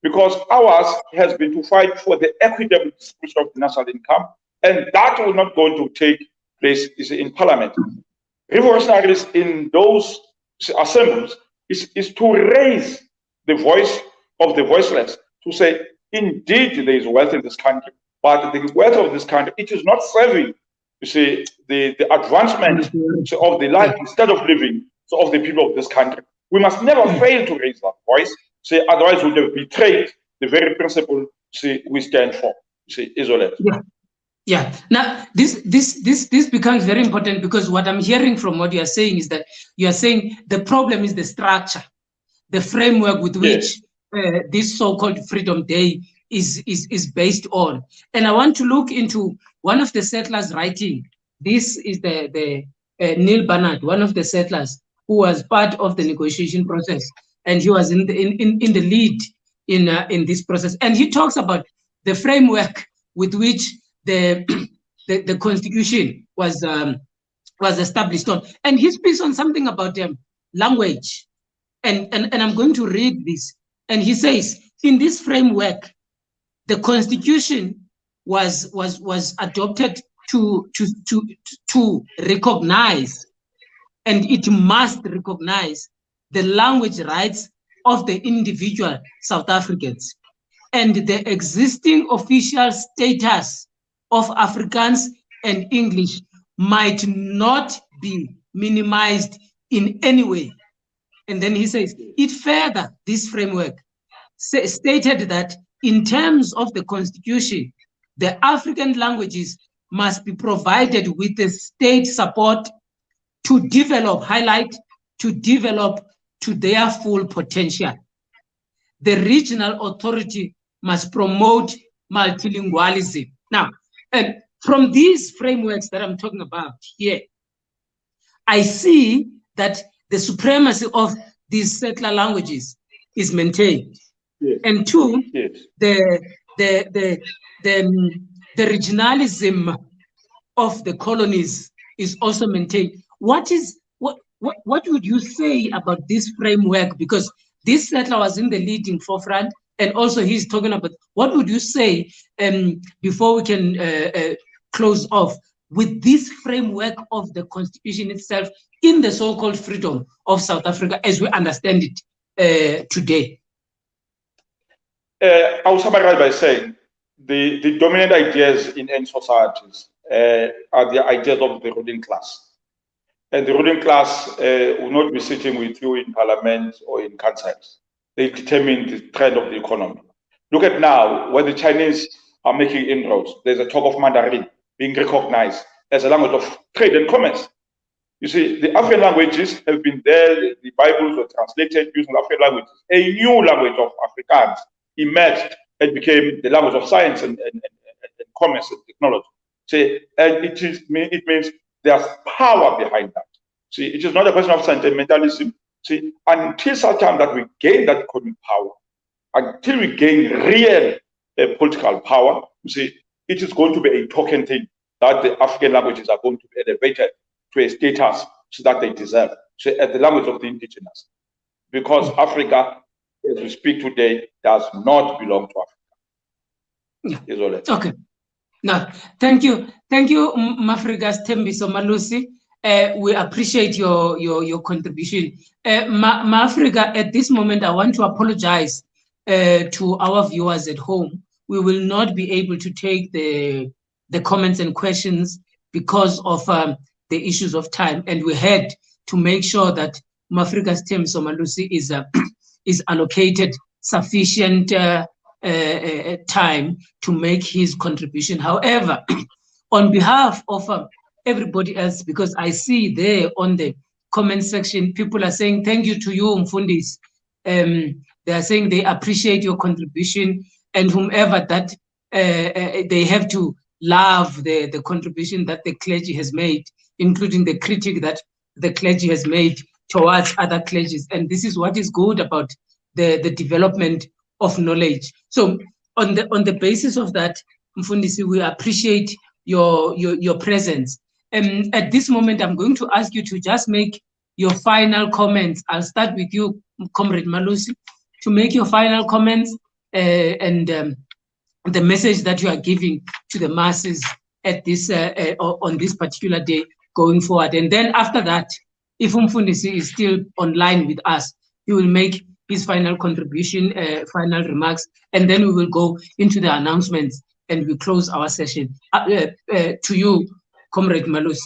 Because ours has been to fight for the equitable distribution of the national income, and that will not going to take place in parliament. Revolutionaries in those assemblies is to raise the voice of the voiceless, to say, indeed, there is wealth in this country, but the wealth of this country, it is not serving, the advancement of the life instead of living of the people of this country. We must never fail to raise that voice, otherwise we would have betrayed the very principle we stand for, isolate. Yeah. Now, this becomes very important, because what I'm hearing from what you are saying is that you are saying the problem is the structure, the framework with which this so-called Freedom Day is based on. And I want to look into one of the settlers writing. This is the Neil Barnard, one of the settlers who was part of the negotiation process, and he was in the lead in this process. And he talks about the framework with which the Constitution was established on. And he speaks on something about language. And I'm going to read this. And he says, in this framework, the Constitution was adopted to recognize, and it must recognize, the language rights of the individual South Africans and the existing official status of Afrikaans and English might not be minimized in any way. And then he says, it further, this framework stated that in terms of the Constitution, the African languages must be provided with the state support to develop to their full potential. The regional authority must promote multilingualism. Now, and from these frameworks that I'm talking about here, I see that the supremacy of these settler languages is maintained. Yes. And two, yes, the regionalism of the colonies is also maintained. What would you say about this framework? Because this settler was in the leading forefront, and also he's talking about, what would you say before we can close off with this framework of the constitution itself in the so-called freedom of South Africa as we understand it today? I'll summarize by saying the dominant ideas in any societies are the ideas of the ruling class. And the ruling class will not be sitting with you in parliament or in councils. They determine the trend of the economy. Look at now, where the Chinese are making inroads. There's a talk of Mandarin being recognized as a language of trade and commerce. You see, the African languages have been there. The Bibles were translated using African languages. A new language of Afrikaans emerged and became the language of science and commerce and technology. See, and it means there's power behind that. See, it is not a question of sentimentalism. See, until such time that we gain that economic power, until we gain real political power, you see, it is going to be a token thing that the African languages are going to be elevated to a status so that they deserve. So, as the language of the indigenous, because Africa, as we speak today, does not belong to Africa. Yeah. Okay. Now, thank you, Mafrigas Thembiso Malusi. We appreciate your contribution. Mafriga, at this moment, I want to apologize to our viewers at home. We will not be able to take the comments and questions because of the issues of time, and we had to make sure that Mafrigas Thembiso Malusi is allocated sufficient time to make his contribution. However, on behalf of everybody else, because I see there on the comment section, people are saying thank you to you, Mfundis. They are saying they appreciate your contribution, and whomever that they have to love the contribution that the clergy has made, including the critique that the clergy has made towards other clergies. And this is what is good about the development of knowledge. So on the basis of that, Mfundisi, we appreciate your presence. At this moment, I'm going to ask you to just make your final comments. I'll start with you, Comrade Malusi, to make your final comments and the message that you are giving to the masses at this on this particular day going forward. And then after that, if Mfundisi is still online with us, he will make his final contribution, final remarks, and then we will go into the announcements and we close our session. To you, Comrade Malus.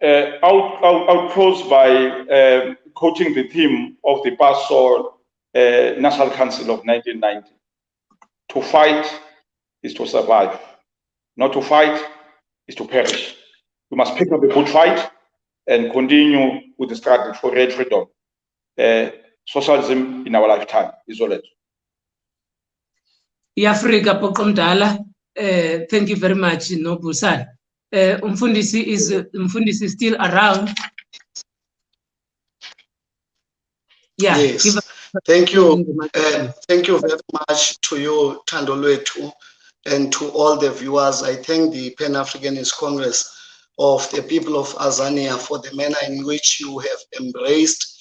I'll close by quoting the theme of the Basel National Council of 1990. To fight is to survive. Not to fight is to perish. We must pick up the good fight and continue with the struggle for real freedom. Socialism in our lifetime is all it. Africa Pokomdala, thank you very much, Nobusan. Mfundisi is still around. Yeah. Yes. Thank you. Thank you very much to you, Thandolwethu, and to all the viewers. I thank the Pan-Africanist Congress of the people of Azania for the manner in which you have embraced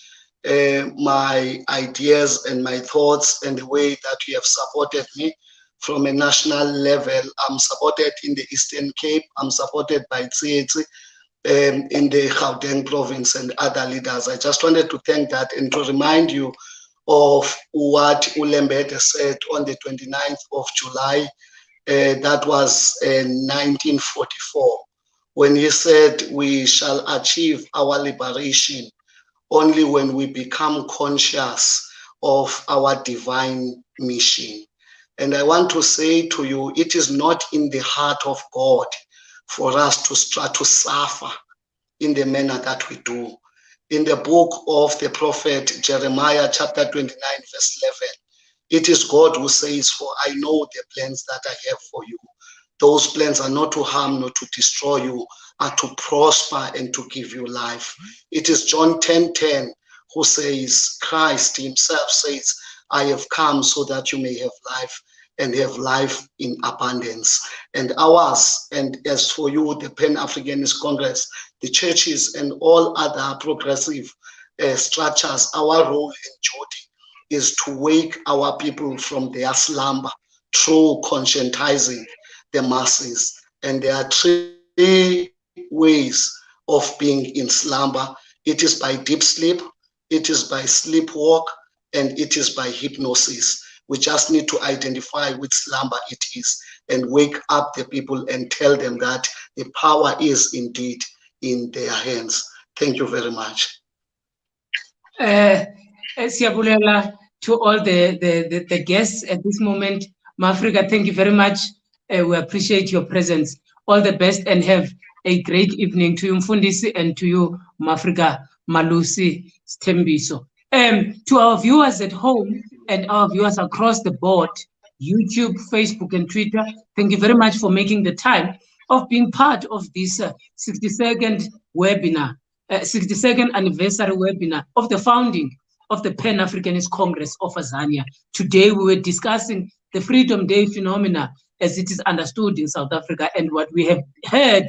my ideas and my thoughts and the way that you have supported me from a national level. I'm supported in the Eastern Cape. I'm supported by Tsietsi in the Gauteng province and other leaders. I just wanted to thank that and to remind you of what Ulembede said on the 29th of July. That was 1944, when he said we shall achieve our liberation only when we become conscious of our divine mission. And I want to say to you, it is not in the heart of God for us to try to suffer in the manner that we do. In the book of the prophet Jeremiah, chapter 29, verse 11, it is God who says, for I know the plans that I have for you. Those plans are not to harm, not to destroy you, are to prosper and to give you life. It is John 10:10 who says, Christ himself says, I have come so that you may have life and have life in abundance. And ours, and as for you, the Pan-Africanist Congress, the churches and all other progressive structures, our role and duty is to wake our people from their slumber through conscientizing the masses. And there are 3 ways of being in slumber. It is by deep sleep, it is by sleepwalk, and it is by hypnosis. We just need to identify which slumber it is and wake up the people and tell them that the power is indeed in their hands. Thank you very much. Siyabulela to all the guests at this moment. Mafrika, thank you very much. We appreciate your presence. All the best and have a great evening to you, Mfundisi, and to you, Mafrika Malusi Stembiso. To our viewers at home and our viewers across the board, YouTube, Facebook, and Twitter, thank you very much for making the time of being part of this 62nd webinar, 62nd anniversary webinar of the founding of the Pan-Africanist Congress of Azania. Today we were discussing the Freedom Day phenomena as it is understood in South Africa, and what we have heard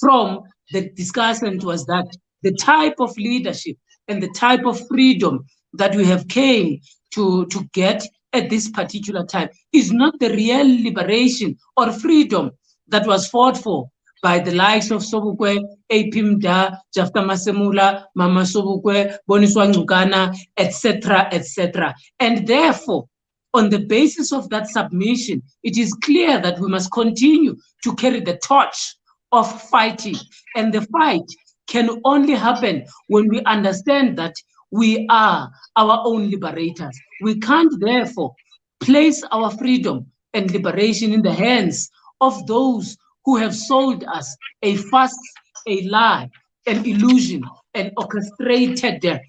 from the discussant was that the type of leadership and the type of freedom that we have came to get at this particular time is not the real liberation or freedom that was fought for by the likes of Sobukwe, Apimda, Jafta Masemula, Mama Sobukwe, Boniswa Ngcukana, etc., etc. And therefore, on the basis of that submission, it is clear that we must continue to carry the torch of fighting. And the fight can only happen when we understand that we are our own liberators. We can't therefore place our freedom and liberation in the hands of those who have sold us a farce, a lie, an illusion, an orchestrated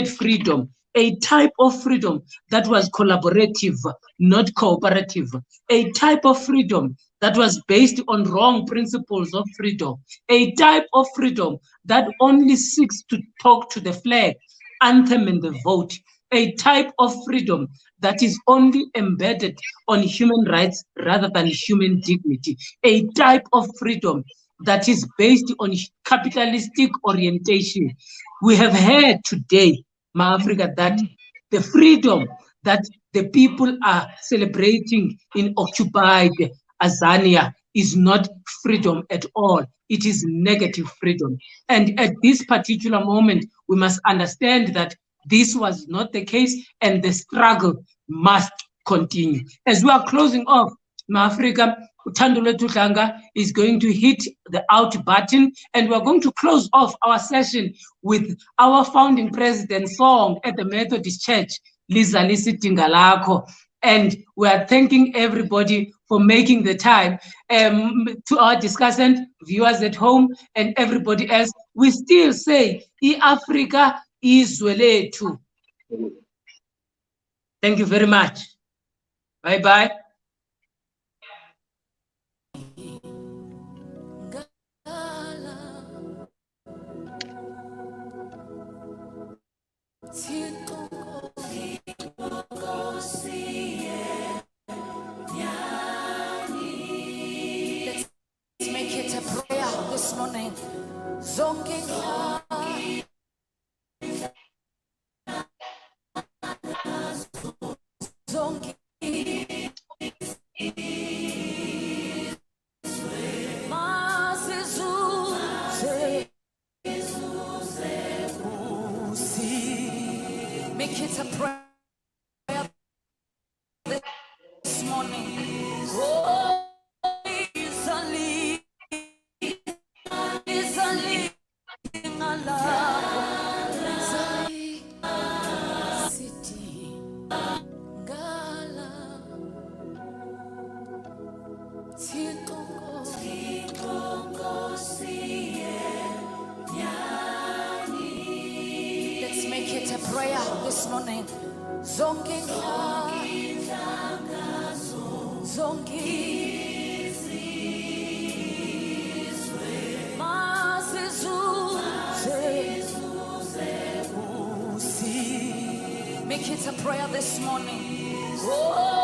freedom, a type of freedom that was collaborative, not cooperative, a type of freedom that was based on wrong principles of freedom, a type of freedom that only seeks to talk to the flag, anthem, and the vote, a type of freedom that is only embedded on human rights rather than human dignity, a type of freedom that is based on capitalistic orientation. We have heard today, Africa, that the freedom that the people are celebrating in occupied Azania is not freedom at all. It is negative freedom. And at this particular moment, we must understand that this was not the case and the struggle must continue. As we are closing off, Africa, Thandolwe Dlanga is going to hit the out button, and we're going to close off our session with our founding president's song at the Methodist Church, Liza Lisidinga Lakho. And we are thanking everybody for making the time. To our discussant, viewers at home, and everybody else, we still say, Africa izwe lethu. Thank you very much. Bye-bye. Let's make it a prayer this morning. Zonke zonke make it a prayer this morning. Oh, easily in our love, city, gala, let's make it a prayer this morning. Zonke make it a prayer this morning. Oh,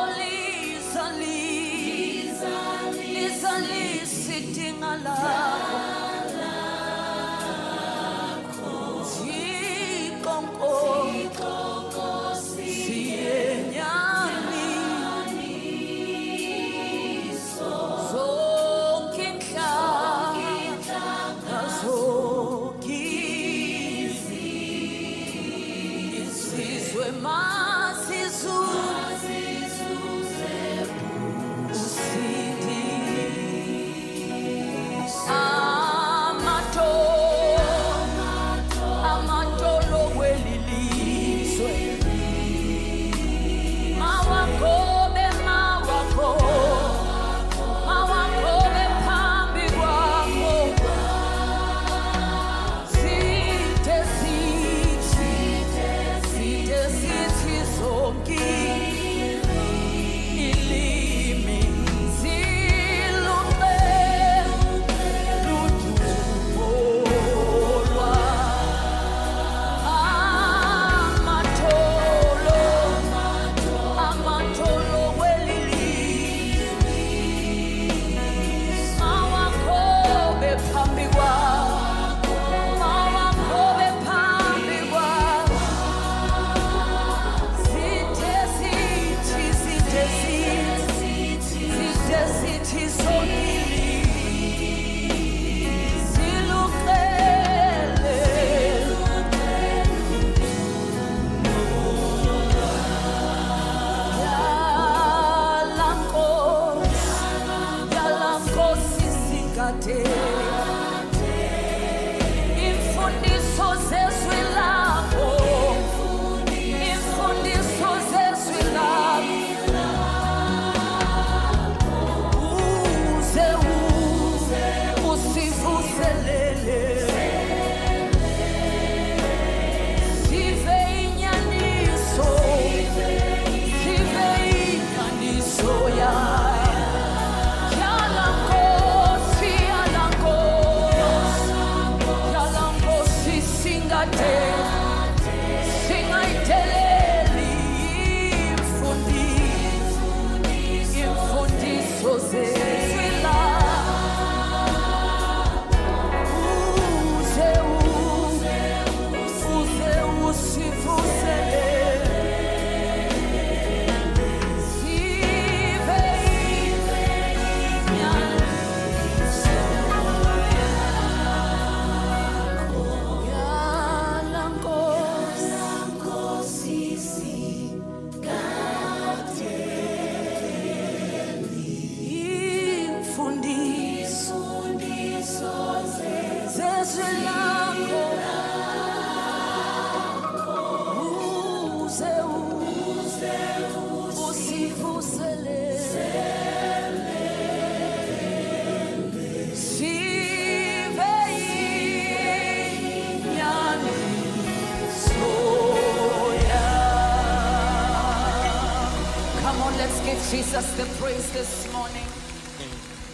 Jesus the praise this morning.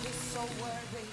He's so worthy.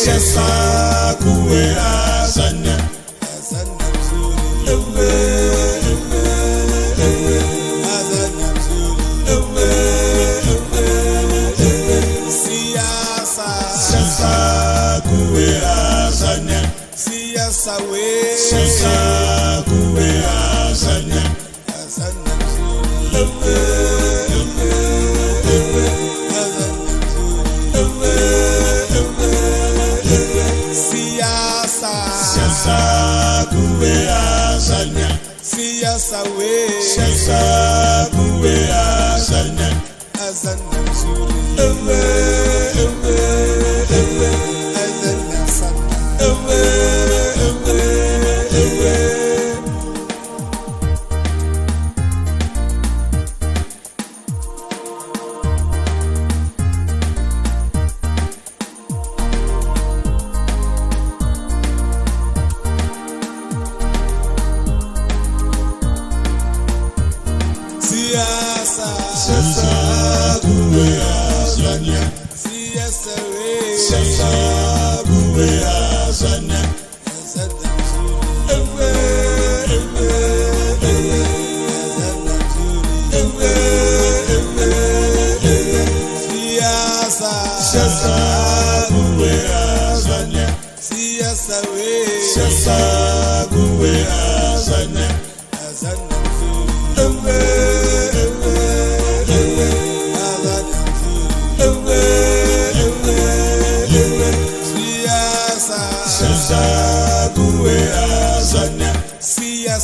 Siasa kuwe kuwe Azania, Azania mzuri, Azania mzuri, siasa kuwe Azania, siasa we, siasa kuwe Azania, Azania mzuri, siasa kuwe Azania, siasa we, siasa kuwe Azania, Azania mzuri, Azania sana, siasa kuwe Azania, siasa we, siasa kuwe Azania, Azania mzuri, siasa kuwe Azania, siasa we, siasa kuwe Azania, Azania mzuri.